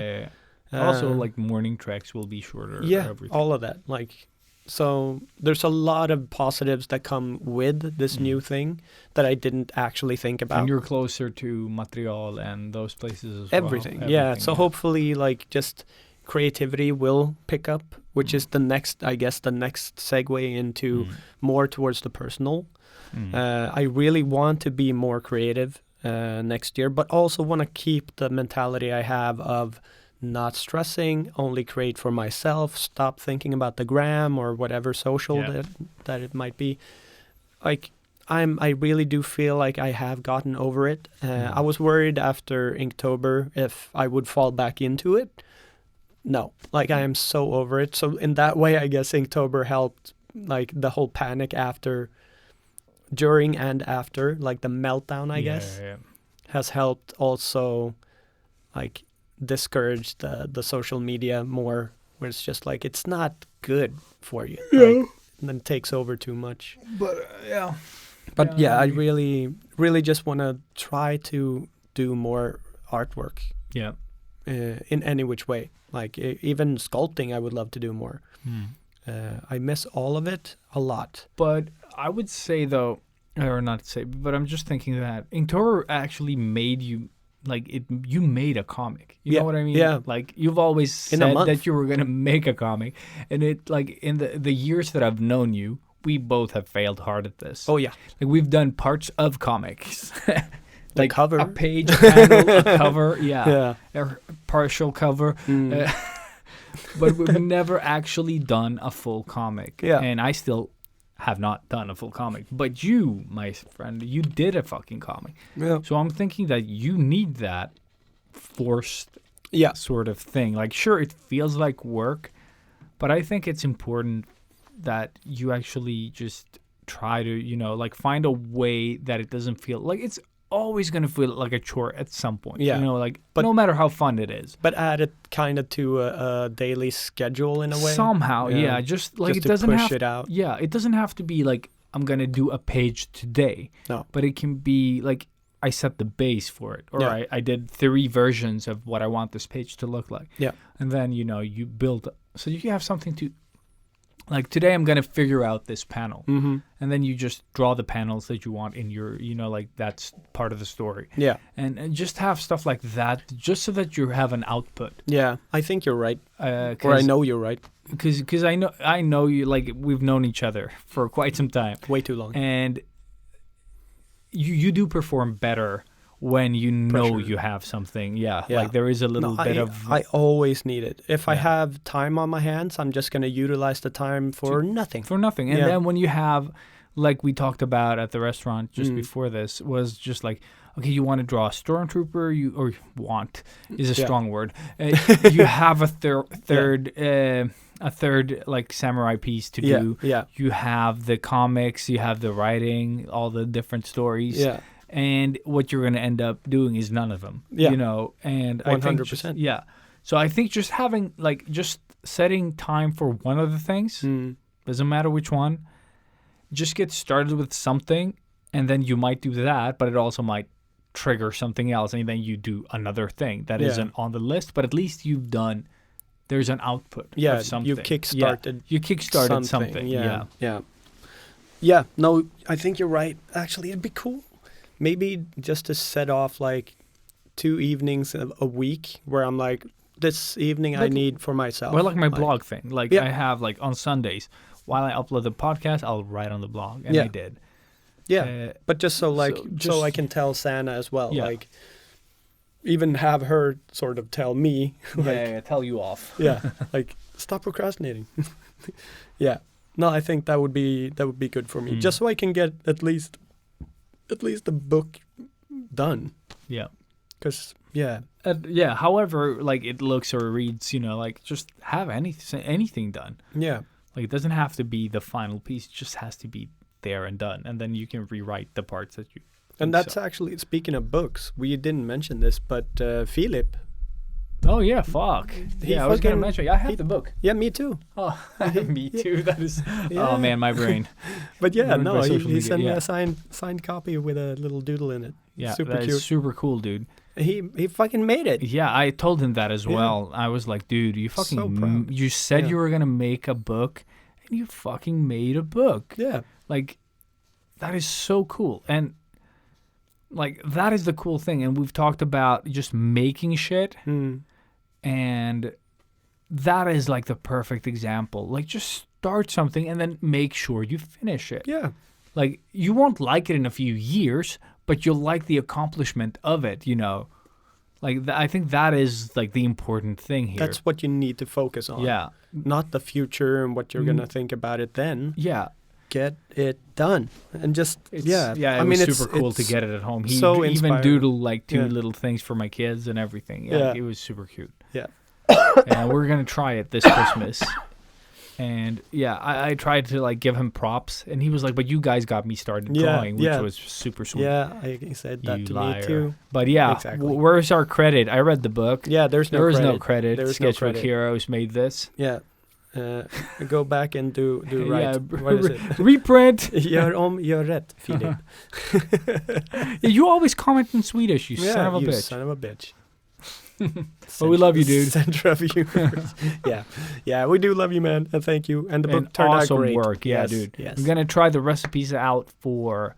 Yeah. Also, like morning treks will be shorter. Yeah, everything. all of that. Like, so there's a lot of positives that come with this new thing that I didn't actually think about. And you're closer to Montreal and those places as Everything. well. Yeah. So hopefully, like, just creativity will pick up, which is the next segue into more towards the personal. I really want to be more creative next year, but also want to keep the mentality I have of not stressing, only create for myself, stop thinking about the gram or whatever social that it might be. Like, I really do feel like I have gotten over it. I was worried after Inktober if I would fall back into it. No, like, I am so over it. So in that way, I guess Inktober helped, like, the whole panic during and after, like the meltdown, I guess, has helped also, like, discourage the social media more, where it's just like, it's not good for you. Like, and then it takes over too much. But I really just want to try to do more artwork. Yeah. In any which way. Like, even sculpting, I would love to do more. I miss all of it a lot. But I would say, though, or not say, but I'm just thinking that Inktober actually made you, like, you made a comic. You know what I mean? Yeah. Like, you've always said that you were going to make a comic. And it, like, in the years that I've known you, we both have failed hard at this. Oh, yeah. Like, we've done parts of comics. The like cover. a page, a panel, a cover, a partial cover. But we've never actually done a full comic. Yeah. And I still have not done a full comic. But you, my friend, you did a fucking comic. Yeah. So I'm thinking that you need that forced sort of thing. Like, sure, it feels like work, but I think it's important that you actually just try to, like, find a way that it doesn't feel like it's always going to feel like a chore at some point. Yeah. Like, but no matter how fun it is. But add it kind of to a daily schedule in a way. Somehow, just like, just it doesn't to push have it out. Yeah, it doesn't have to be like, I'm going to do a page today. No. But it can be like, I set the base for it. Or I did 3 versions of what I want this page to look like. Yeah. And then, you build, so you have something to, like, today I'm going to figure out this panel. Mm-hmm. And then you just draw the panels that you want in your, like, that's part of the story. Yeah. And just have stuff like that, just so that you have an output. Yeah, I think you're right. Or I know you're right. Because I know you, like, we've known each other for quite some time. Way too long. And you do perform better when you know you have something. Yeah. Like, there is a little bit of... I always need it. If I have time on my hands, I'm just going to utilize the time for nothing. For nothing. And then when you have, like we talked about at the restaurant just before this, was just like, okay, you want to draw a stormtrooper, or want is a strong word. You have a third like samurai piece to do. Yeah. You have the comics, you have the writing, all the different stories. Yeah. And what you're going to end up doing is none of them. Yeah. And 100%. So I think just having, like, just setting time for one of the things, doesn't matter which one, just get started with something, and then you might do that, but it also might trigger something else, and then you do another thing that isn't on the list, but at least there's an output of something. You've kickstarted You kickstarted something. Yeah, no, I think you're right. Actually, it'd be cool. Maybe just to set off, like, 2 evenings a week where I'm like, this evening I need for myself. Well, like my blog thing. Like, I have, like, on Sundays, while I upload the podcast, I'll write on the blog, and I did. Yeah, but just so I can tell Sana as well. Yeah. Like, even have her sort of tell me. Like, tell you off. Like, stop procrastinating. Yeah. No, I think that would be good for me. Just so I can get at least the book done. Yeah. Because, however, like, it looks or reads, like, just have anything done. Yeah. Like, it doesn't have to be the final piece. It just has to be there and done, and then you can rewrite the parts that you. And that's actually, speaking of books, we didn't mention this, but Philip. Oh yeah, fuck. I was gonna mention. I have the book. Yeah, me too. Oh, me too. That is. Oh man, my brain. But yeah, no, he sent me a signed copy with a little doodle in it. Yeah, super that cute. is super cool, dude. He fucking made it. Yeah, I told him that as well. I was like, dude, you fucking So proud. you said you were gonna make a book, and you fucking made a book. Yeah. Like, that is so cool. And like, that is the cool thing. And we've talked about just making shit. And that is like the perfect example. Like, just start something and then make sure you finish it. Yeah. Like, you won't like it in a few years, but you'll like the accomplishment of it, you know. Like, I think that is like the important thing here. That's what you need to focus on. Yeah. Not the future and what you're going to think about it then. Yeah. Get it done. And just, Yeah, I mean, was super cool to get it at home. He so even inspiring. doodled like two little things for my kids and everything. Yeah. It was super cute. Yeah. And we're going to try it this Christmas. And yeah, I tried to like give him props, and he was like, "But you guys got me started drawing," which was super sweet. Yeah, I said that You to liar. me too. But yeah, Exactly. where's our credit? I read the book. Yeah, there was no credit. There was no Sketchbook credit. Heroes made this. Yeah. Go back and do right. Yeah, What is it? reprint. Gör rätt, Philip. Yeah, you always comment in Swedish, you son of a you bitch. son of a bitch. But we love you, dude. Center of universe. Yeah, we do love you, man, and thank you. And the book turned awesome out great. work, yeah, Yes, dude. Yes. I'm gonna try the recipes out for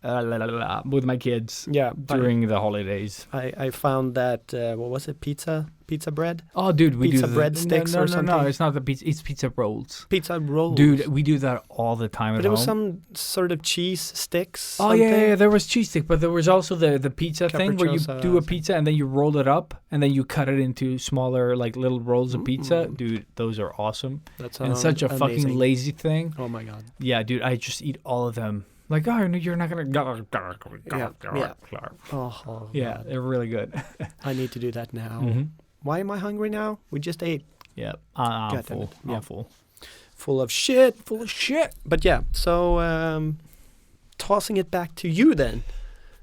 with my kids. Yeah, during the holidays. I found that what was it? Pizza bread. Oh, dude, we Pizza do breadsticks or something. No, it's not the pizza. It's pizza rolls. Pizza rolls. Dude, we do that all the time but at it home. was some sort of cheese sticks. Oh something. yeah, there was cheese stick, but there was also the pizza thing where you Capricciosa, do a pizza and then you roll it up and then you cut it into smaller like little rolls of pizza. Dude, those are awesome. That's and such a fucking lazy thing. Oh my god. Yeah, dude, I just eat all of them. Like, oh, you're not gonna. Yeah, they're really good. I need to do that now. Mm-hmm. Why am I hungry now? We just ate. Yeah, I'm God damn full. it. Yeah. I'm full. Full of shit. But yeah, so tossing it back to you then.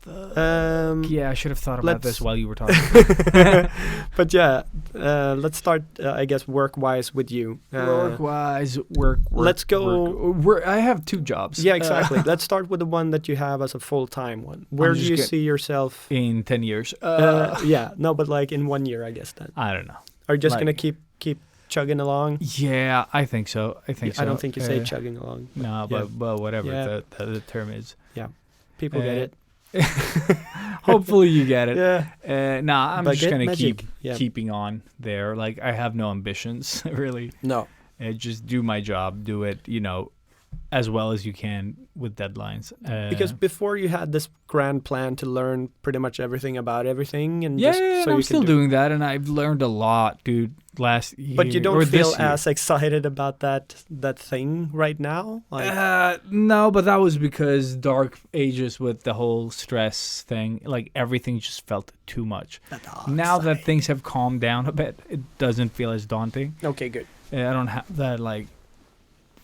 Yeah, I should have thought about this while you were talking. But yeah, let's start, I guess, work-wise with you. Work-wise. Let's go. I have two jobs. Yeah, exactly. Let's start with the one that you have as a full-time one. Where do you see yourself? In 10 years. Yeah, no, but like in 1 year, I guess then. I don't know. Are you just going to keep chugging along? Yeah, I think so. I don't think you say chugging along. No, but whatever the term is. Yeah, people get it. Hopefully you get it. Yeah. I'm just gonna magic. keep keeping on there. Like, I have no ambitions really. No. Just do my job. Do it, as well as you can with deadlines. Because before you had this grand plan to learn pretty much everything about everything, and I'm still doing that, and I've learned a lot, dude. Last year, but you don't feel this year. as excited about that thing right now? Like, no, but that was because dark ages with the whole stress thing. Like, everything just felt too much. Now that things have calmed down a bit, it doesn't feel as daunting. Okay, good. I don't have that like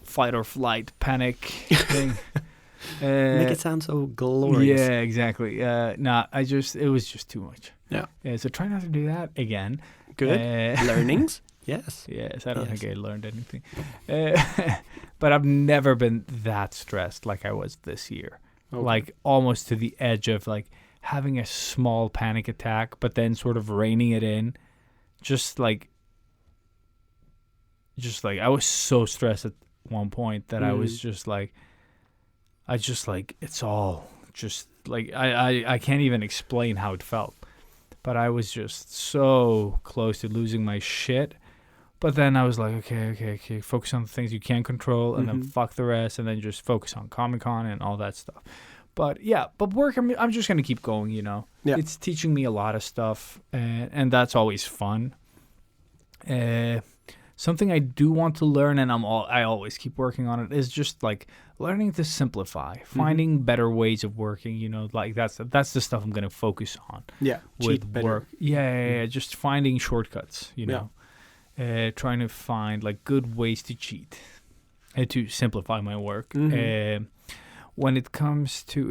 fight or flight panic thing. Make it sound so glorious. Yeah, exactly. It was just too much. Yeah. So try not to do that again. Good. Learnings? Yes. Yes, I don't think I learned anything. But I've never been that stressed like I was this year. Okay. Like, almost to the edge of like having a small panic attack, but then sort of reining it in. Just like I was so stressed at one point that I was just like, it's all just like, I can't even explain how it felt. But I was just so close to losing my shit. But then I was like, okay, focus on the things you can control, and then fuck the rest, and then just focus on Comic-Con and all that stuff. But yeah, work, I'm just going to keep going, Yeah. It's teaching me a lot of stuff, and that's always fun. Something I do want to learn, and I always keep working on it, is just like learning to simplify, finding better ways of working. Like that's the stuff I'm going to focus on. Yeah, with work. Yeah, just finding shortcuts. Trying to find like good ways to cheat and to simplify my work. when it comes to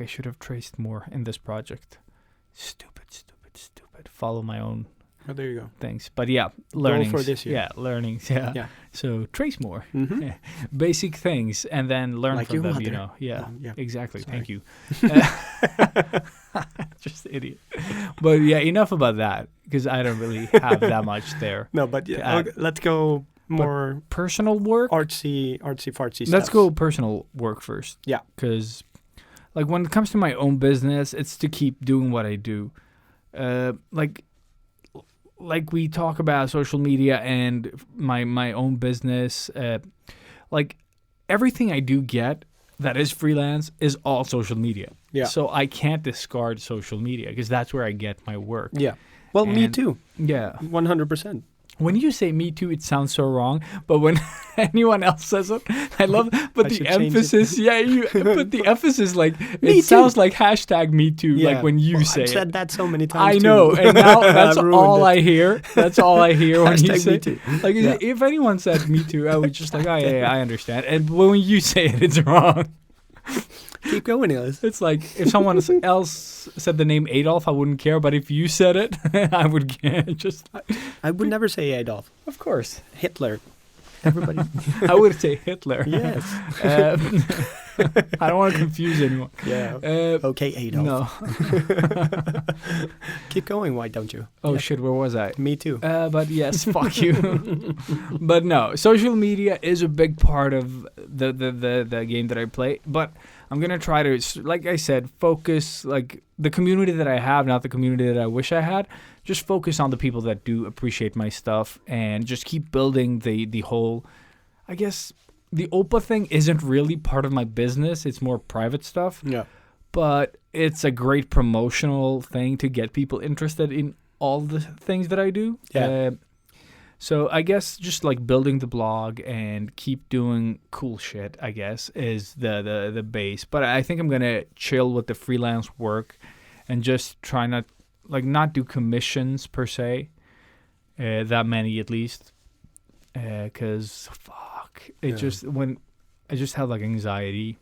I should have traced more in this project. Stupid. Follow my own there you go. things. But yeah, learnings. for this year. Yeah, learnings. Yeah. Yeah. So trace more. Mm-hmm. Yeah. Basic things and then learn Like from your them, mother. you know. Yeah. Yeah. Exactly. Sorry. Thank you. Just idiot. But yeah, enough about that because I don't really have that much there. No, but yeah, okay, let's go more Personal work? artsy fartsy stuff. Let's go personal work first. Yeah. Because, like, when it comes to my own business, it's to keep doing what I do. Like we talk about social media and my own business. Like, everything I do get that is freelance is all social media. Yeah. So I can't discard social media because that's where I get my work. Yeah. Well, me And- too. Yeah. 100%. When you say me too, it sounds so wrong. But when anyone else says it, I love. But I the should change emphasis, you put the emphasis like Me it too. sounds like hashtag me too. Yeah. Like when you Well, say I've it. said that so many times. I know, too. and now that's I've ruined all it. I hear. That's all I hear when you Hashtag say me it. too. Like Yeah. if anyone said me too, I would just like, oh yeah, I understand. And when you say it, it's wrong. Keep going, Elias. It's like if someone else said the name Adolf, I wouldn't care. But if you said it, I would care. Just I would never say Adolf. of course, Hitler. Everybody. I would say Hitler. Yes. I don't want to confuse anyone. Yeah. Okay, Adolf. No. Keep going, why don't you? Oh Yeah. shit, where was I? Me too. But yes, fuck you. But no, social media is a big part of the game that I play. But I'm gonna try to, like I said, focus like the community that I have, not the community that I wish I had. Just focus on the people that do appreciate my stuff, and just keep building the whole. I guess the OPA thing isn't really part of my business; it's more private stuff. Yeah. But it's a great promotional thing to get people interested in all the things that I do. Yeah. So I guess just like building the blog and keep doing cool shit, I guess, is the base. But I think I'm gonna chill with the freelance work and just try not do commissions per se, that many at least, because fuck, it just when I just have like anxiety.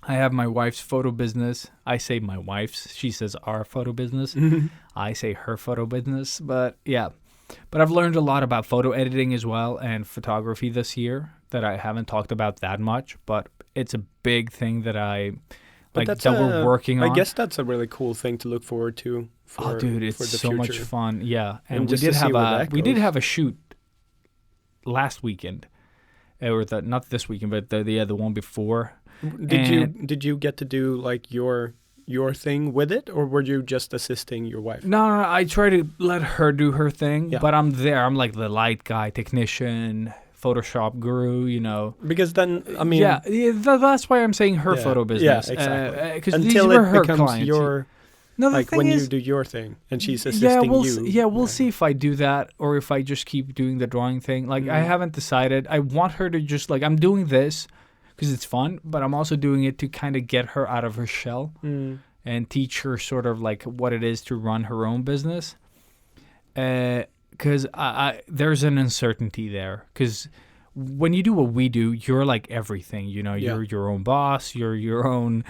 I have my wife's photo business. I say my wife's. She says our photo business. I say her photo business. But yeah. But I've learned a lot about photo editing as well and photography this year that I haven't talked about that much. But it's a big thing that we're working on. I guess that's a really cool thing to look forward to. Oh, dude, it's for the so much future. fun. Yeah. And we just did to see have where that we did goes. have a shoot last weekend. Or not this weekend, but the one before. Did you get to do like your thing with it, or were you just assisting your wife? No, I try to let her do her thing, Yeah. but I'm there. I'm like the light guy, technician, Photoshop guru, you know. Because then, I mean, that's why I'm saying her Yeah. photo business. Yeah, exactly. Because these until were it her becomes clients. your, No, the like thing when is, you do your thing and she's assisting you. we'll see if I do that or if I just keep doing the drawing thing. Like I haven't decided. I want her to just like I'm doing this because it's fun, but I'm also doing it to kind of get her out of her shell. And teach her sort of like what it is to run her own business. Because there's an uncertainty there. Because when you do what we do, you're like everything. You know, you're your own boss. You're your own,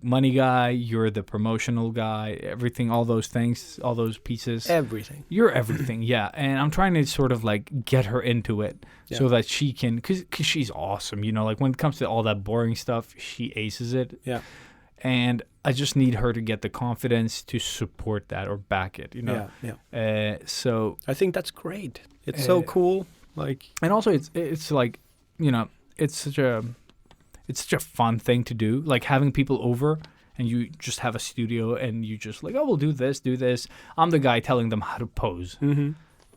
money guy. You're the promotional guy. Everything, all those things, all those pieces. Everything. You're everything, yeah. And I'm trying to sort of like get her into it so that she can, because she's awesome. You know, like when it comes to all that boring stuff, she aces it. Yeah. And I just need her to get the confidence to support that or back it, you know. So I think that's great. It's so cool. Like, and also it's like, you know, it's such a fun thing to do. Like having people over and you just have a studio and you just like, oh, we'll do this. I'm the guy telling them how to pose.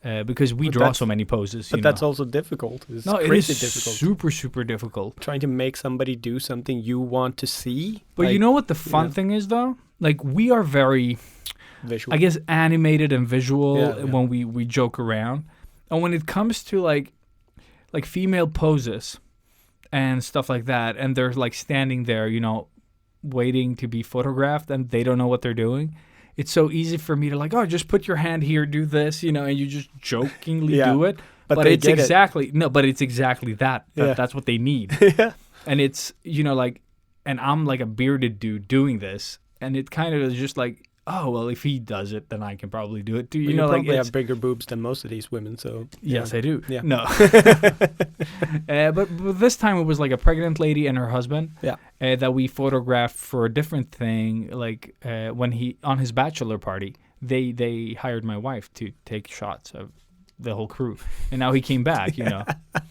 Because we draw so many poses. But that's also difficult. It's it crazy is difficult. super, super difficult. Trying to make somebody do something you want to see. But like, you know what the fun thing is, though? Like, we are very, visual. I guess, animated and visual when we joke around. And when it comes to, like female poses and stuff like that, and they're, like, standing there, you know, waiting to be photographed, and they don't know what they're doing, it's so easy for me to like, oh, just put your hand here, do this, you know, and you just jokingly do it. But it's exactly that. That's what they need. And it's, you know, like, and I'm like a bearded dude doing this, and it kind of is just like, oh, well, if he does it, then I can probably do it too. You know, probably like have bigger boobs than most of these women, so. Yes, I do. Yeah. No. But this time it was like a pregnant lady and her husband. Yeah. That we photographed for a different thing. Like when on his bachelor party, they hired my wife to take shots of the whole crew, and now he came back. You know.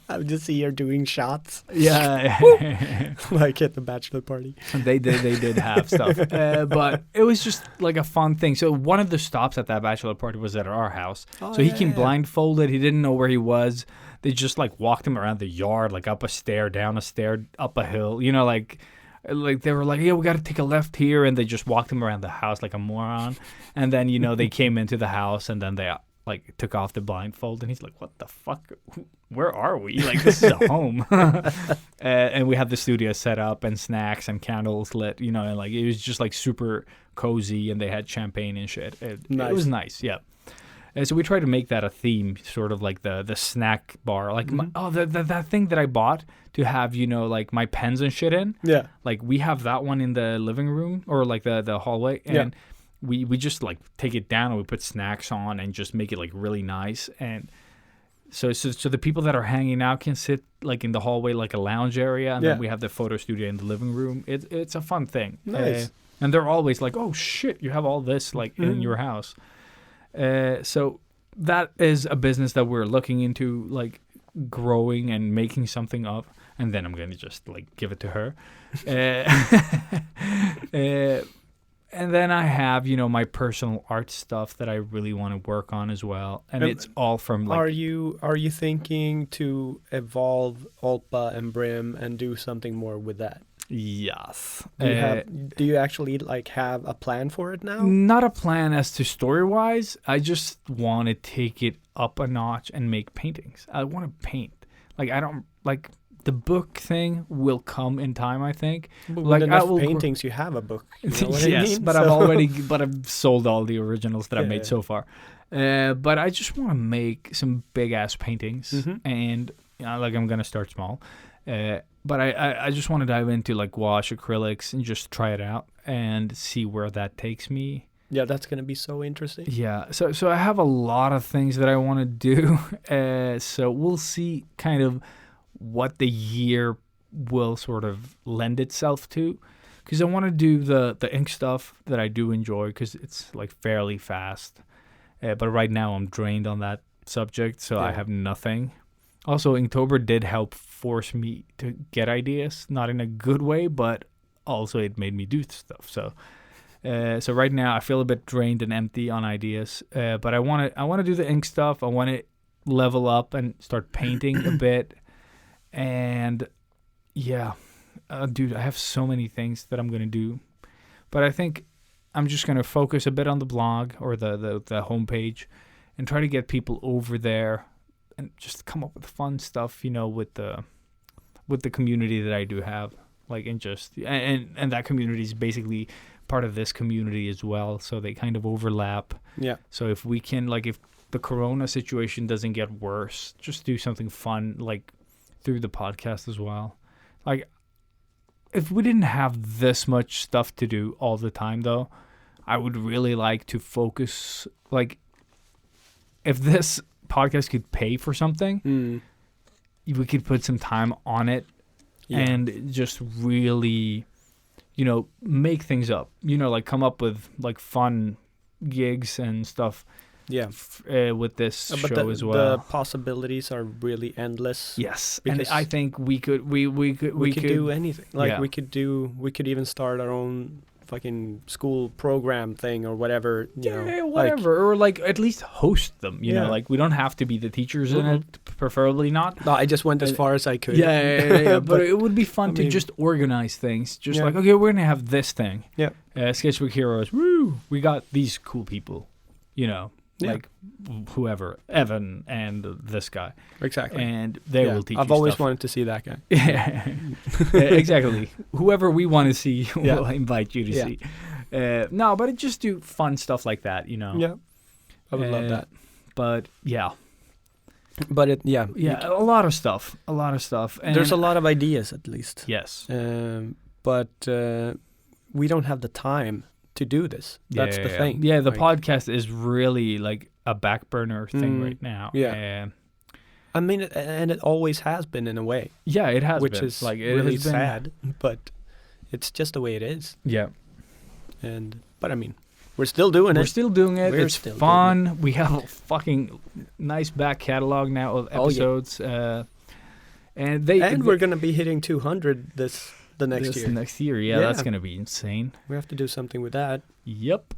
I would just see her doing shots. Yeah. Like at the bachelor party. They did have stuff, but it was just like a fun thing. So one of the stops at that bachelor party was at our house. So he came blindfolded. He didn't know where he was. They just like walked him around the yard, like up a stair, down a stair, up a hill. You know, like they were like, yeah, we got to take a left here, and they just walked him around the house like a moron. And then, you know, they came into the house, and then they like took off the blindfold, and he's like, what the fuck? Where are we? Like, this is a home. And we had the studio set up and snacks and candles lit, you know, and like it was just like super cozy, and they had champagne and shit. It was nice, yeah. And so we tried to make that a theme, sort of like the snack bar, like that thing that I bought to have, you know, like my pens and shit in. Yeah, like we have that one in the living room or like the hallway, and we just like take it down and we put snacks on and just make it like really nice. And so the people that are hanging out can sit like in the hallway, like a lounge area, and then we have the photo studio in the living room. It's a fun thing. Nice. And they're always like, oh shit, you have all this like in your house. So that is a business that we're looking into, like growing and making something of. And then I'm going to just like give it to her. And then I have, you know, my personal art stuff that I really want to work on as well. And it's all from like... Are you thinking to evolve Olpa and Brim and do something more with that? Yes. Do you actually like have a plan for it now? Not a plan as to story-wise. I just want to take it up a notch and make paintings. I want to paint. Like, I don't... Like... The book thing will come in time, I think. But like enough paintings, you have a book. You know what I mean? But I've sold all the originals that I've made so far. But I just want to make some big ass paintings, and like I'm gonna start small. But I just want to dive into like gouache, acrylics, and just try it out and see where that takes me. Yeah, that's gonna be so interesting. Yeah, so I have a lot of things that I want to do. So we'll see, kind of what the year will sort of lend itself to, because I want to do the ink stuff that I do enjoy, because it's like fairly fast, but right now I'm drained on that subject, so I have nothing. Also, Inktober did help force me to get ideas, not in a good way, but also it made me do stuff. So right now I feel a bit drained and empty on ideas, but I want to do the ink stuff. I want to level up and start painting a bit. And yeah, dude, I have so many things that I'm going to do, but I think I'm just going to focus a bit on the blog or the homepage and try to get people over there and just come up with fun stuff, you know, with the community that I do have, like, and that community is basically part of this community as well. So they kind of overlap. Yeah. So if we can, like, if the Corona situation doesn't get worse, just do something fun, like, through the podcast as well. Like, if we didn't have this much stuff to do all the time, though, I would really like to focus, like, if this podcast could pay for something, we could put some time on it and just really, you know, make things up, you know, like come up with like fun gigs and stuff. Yeah, with this show as well. The possibilities are really endless. Yes, and I think we could do anything. Like we could even start our own fucking school program thing or whatever. You know, whatever, or like at least host them. You know, like we don't have to be the teachers in it, preferably not. No, I just went as far as I could. Yeah. But it would be fun to just organize things. Just like, okay, we're gonna have this thing. Yeah, Sketchbook Heroes. Woo! We got these cool people. You know. Yeah. Like whoever, Evan and this guy. Exactly. And they will teach I've you always stuff. wanted to see that guy. Yeah, exactly. Whoever we want to see, we'll invite you to see. No, but just do fun stuff like that, you know. Yeah, I would love that. But yeah. But a lot of stuff. And there's a lot of ideas at least. Yes. But we don't have the time to do this. That's the thing. Yeah, the podcast is really like a back burner thing right now. Yeah. I mean, and it always has been in a way. Yeah, it has which been. is like, it really has been... sad, but it's just the way it is. Yeah. But I mean, we're still doing it. We're still doing it. It's still fun. We have a fucking nice back catalog now of episodes. And we're going to be hitting 200 the next year. Next year, yeah, that's going to be insane. We have to do something with that. Yep.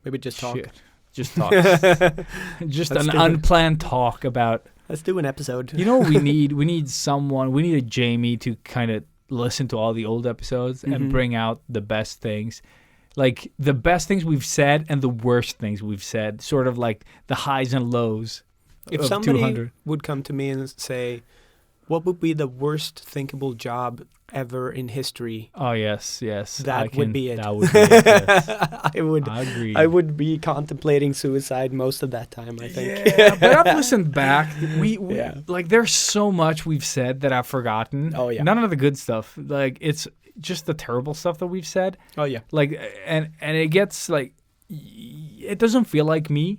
Maybe just talk. Shit. Just talk. Just an unplanned talk about... Let's do an episode. You know what we need? We need someone. We need a Jamie to kind of listen to all the old episodes and bring out the best things. Like the best things we've said and the worst things we've said. Sort of like the highs and lows if of somebody 200. would come to me and say, what would be the worst thinkable job ever in history? Oh, yes. That would be it. That would be it, yes. I agree. I would be contemplating suicide most of that time, I think. Yeah, but I've listened back. We like there's so much we've said that I've forgotten. Oh, yeah. None of the good stuff. Like it's just the terrible stuff that we've said. Oh, yeah. Like and it gets like it doesn't feel like me,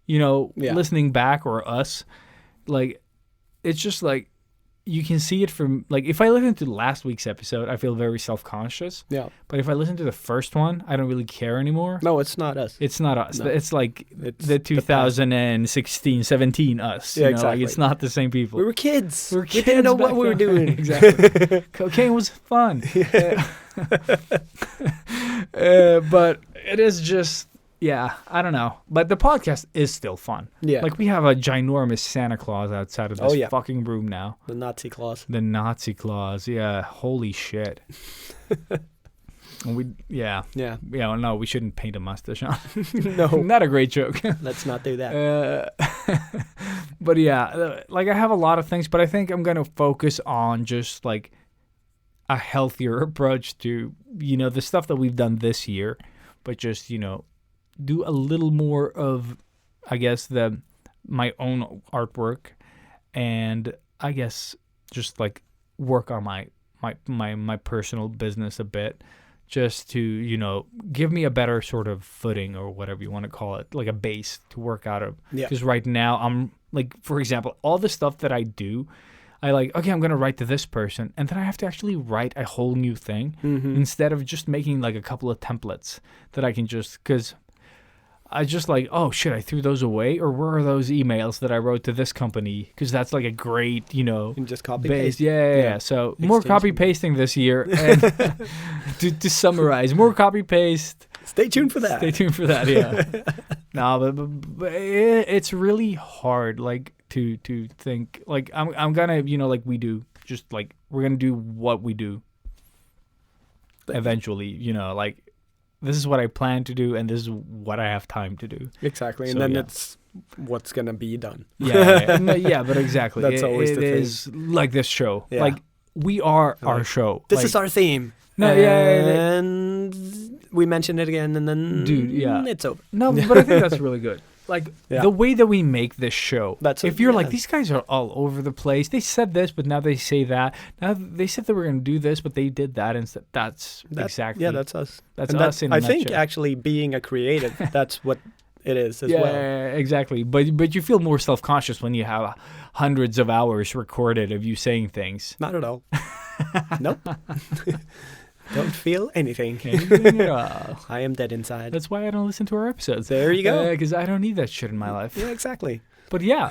listening back or us. Like it's just like you can see it from, like, if I listen to last week's episode, I feel very self-conscious. Yeah. But if I listen to the first one, I don't really care anymore. No, it's not us. It's not us. No. It's like It's the 2016, 17 us. Yeah, exactly. exactly. It's not the same people. We were kids. We didn't know what we were doing. Exactly. Cocaine was fun. But it is just... Yeah, I don't know. But the podcast is still fun. Yeah. Like, we have a ginormous Santa Claus outside of this fucking room now. The Nazi Claus. The Nazi Claus, yeah. Holy shit. Yeah, no, we shouldn't paint a mustache on. No. Not a great joke. Let's not do that. But yeah, like, I have a lot of things, but I think I'm going to focus on just, like, a healthier approach to, the stuff that we've done this year, but just, do a little more of, I guess, my own artwork, and I guess just like work on my personal business a bit, just to give me a better sort of footing or whatever you want to call it, like a base to work out of. Because right now I'm like, for example, all the stuff that I do, I'm gonna write to this person, and then I have to actually write a whole new thing instead of just making like a couple of templates that I can because I just like, oh shit, I threw those away, or where are those emails that I wrote to this company? Because that's like a great, You can just copy base. paste. Yeah. So more copy pasting this year, and to summarize, more copy paste. Stay tuned for that. Yeah. No, but it's really hard, like to think. Like I'm gonna, like we do, just like we're gonna do what we do. Eventually, like. This is what I plan to do, and this is what I have time to do. Exactly, and then it's what's gonna be done. Yeah, but exactly. That's always the thing. It is like this show. Yeah. Like, we are our show. This is our theme. No, and we mention it again, and then it's over. No, but I think that's really good. Like, the way that we make this show. If you're like, these guys are all over the place. They said this, but now they say that. Now they said they were going to do this, but they did that instead. That's exactly. Yeah, that's us. That's us in a nutshell. I think actually being a creative, that's what it is as well. Yeah, exactly. But you feel more self-conscious when you have hundreds of hours recorded of you saying things. Not at all. Nope. Don't feel anything. At all. I am dead inside. That's why I don't listen to our episodes. There you go. Because I don't need that shit in my life. Yeah, exactly. But yeah,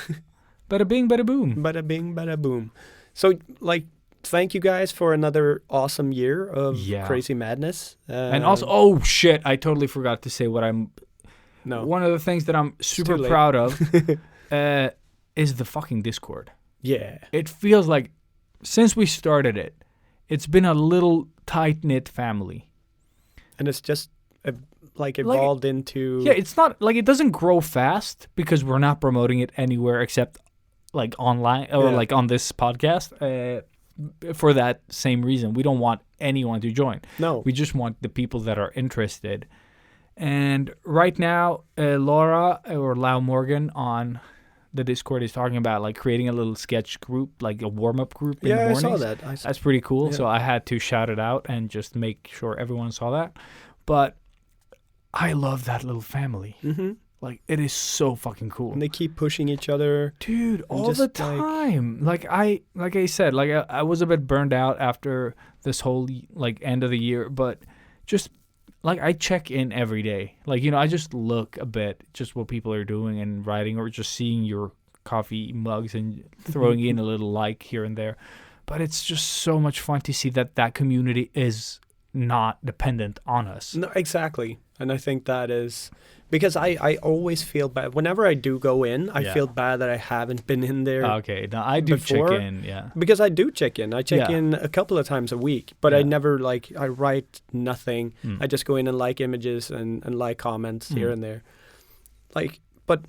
bada bing, bada boom. Bada bing, bada boom. So, like, thank you guys for another awesome year of crazy madness. And also, oh shit, I totally forgot to say what I'm... No. One of the things that I'm super proud of is the fucking Discord. Yeah. It feels like, since we started it, it's been a little tight-knit family. And it's just evolved into... Yeah, it's not like it doesn't grow fast because we're not promoting it anywhere except like online or like on this podcast. For that same reason, we don't want anyone to join. No. We just want the people that are interested. And right now, Laura or Lau Morgan on the Discord is talking about, like creating a little sketch group, like a warm-up group in the I mornings. saw that. That's pretty cool. Yeah. So I had to shout it out and just make sure everyone saw that. But I love that little family. Mm-hmm. Like, it is so fucking cool. And they keep pushing each other. Dude, all just, the like- time. Like I said, like I was a bit burned out after this whole like end of the year, but just like I check in every day. Like, I just look a bit just what people are doing and writing, or just seeing your coffee mugs and throwing in a little like here and there. But it's just so much fun to see that community is not dependent on us. No, exactly. And I think that is because I always feel bad whenever I do go in. I Yeah. feel bad that I haven't been in there Okay, now I do before, check in, yeah. because I do check in. I check Yeah. in a couple of times a week, but I Yeah. never I write nothing. Mm. I just go in and like images and like comments here Mm. and there. But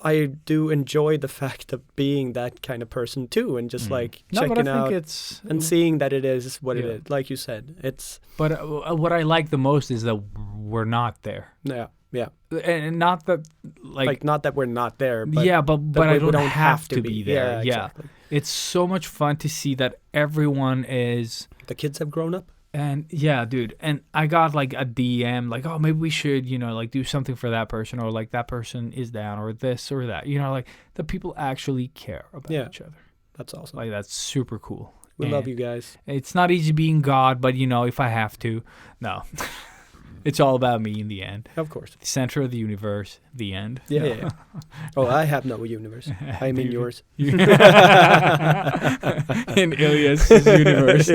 I do enjoy the fact of being that kind of person too, and just like No, but I checking think out it's and seeing that it is what it Yeah. is. Like you said, it's But what I like the most is that we're not there, yeah. and not that Like not that we're not there, but but I we don't have to be there. Yeah, exactly. it's so much fun to see that everyone is, The kids have grown up. and yeah, dude. And I got like a DM, like, oh, maybe we should, like do something for that person, or like that person is down, or this or that. Like the people actually care about Yeah. each other. That's awesome. Like that's super cool. We love And you guys. It's not easy being God, but if I have to, no. It's all about me in the end. Of course. The center of the universe, the end. Yeah. Oh, I have no universe. I'm in Dude. yours. In Ilias's universe.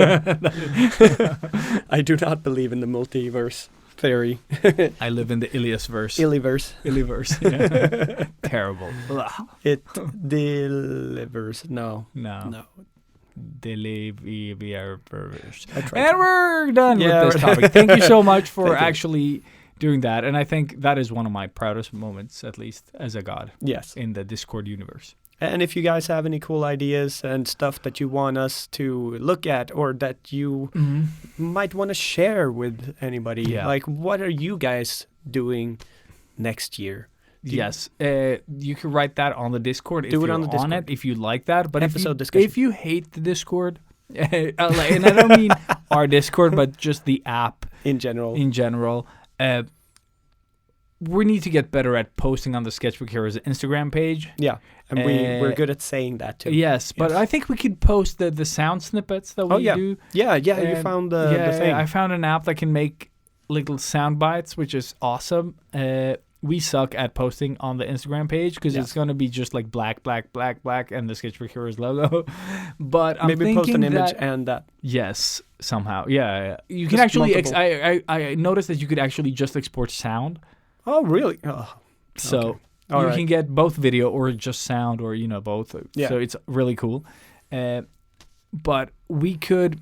I do not believe in the multiverse theory. I live in the Ilias verse. Illiverse. Iliverse. Yeah. Terrible. Ugh. It delivers. No. No. Delivers. I tried And to- we're done Yeah, with this we're- topic. Thank you so much for Thank you. actually doing that. And I think that is one of my proudest moments, at least as a god, Yes. in the Discord universe. And if you guys have any cool ideas and stuff that you want us to look at, or that you might want to share with anybody, Yeah. like what are you guys doing next year? Yes, you can write that on the Discord. If Do it you're on the Discord. it if you like that. But Episode discussion. if you hate the Discord, and I don't mean our Discord, but just the app In general. in general, we need to get better at posting on the Sketchbook Heroes Instagram page. Yeah. And we're good at saying that too. Yes, but Yes. I think we could post the sound snippets that we Oh, yeah. do. Yeah, you And found the thing. I found an app that can make little sound bites, which is awesome. We suck at posting on the Instagram page because Yeah. it's going to be just like black, black, black, black, and the Sketchbook Heroes logo. But I'm Maybe thinking post an image that, and that. yes, somehow. Yeah. You can Just actually, multiple. I noticed that you could actually just export sound. Oh, really? Oh, So Okay. All you right. can get both video or just sound, or both. Yeah. So it's really cool. But we could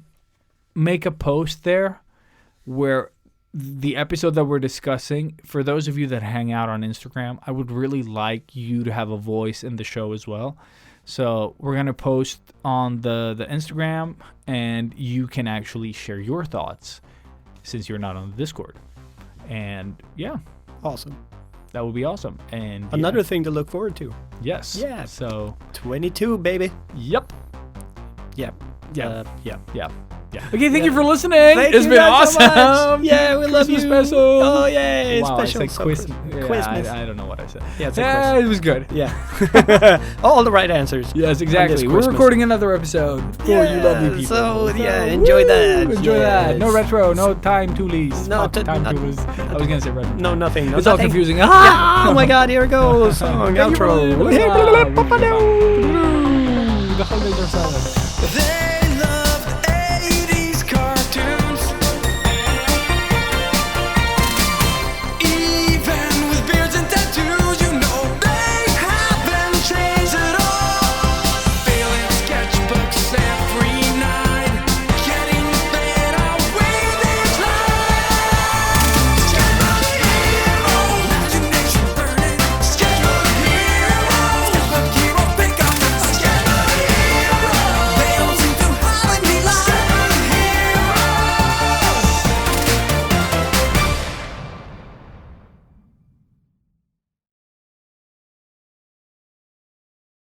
make a post there where the episode that we're discussing, for those of you that hang out on Instagram, I would really like you to have a voice in the show as well. So we're going to post on the Instagram, and you can actually share your thoughts since you're not on the Discord. And yeah, awesome. that would be awesome. And yeah. Another thing to look forward to. Yes. Yeah. So, 22, baby. yep. Yeah. Yeah. Yeah. Yeah. Okay, thank Yeah. you for listening. Thank It's you been guys so awesome. much. Yeah, we love you. Christmas special. Oh, yay. Wow, special. I said so Christmas. Christmas. I don't know what I said. Yeah, it's a Yeah, quiz. it was good. Yeah. All the right answers. Yes, exactly. We're Christmas. recording another episode for you lovely people. So, yeah, enjoy that. Enjoy that. No Yes. retro, no time toolies. No, Fuck time not- toolies. I was going to say retro. No, nothing. No, It's all nothing. confusing. Yeah. Oh, my God. Here it goes. Song, Thank you for outro. listening. The holidays are silent. There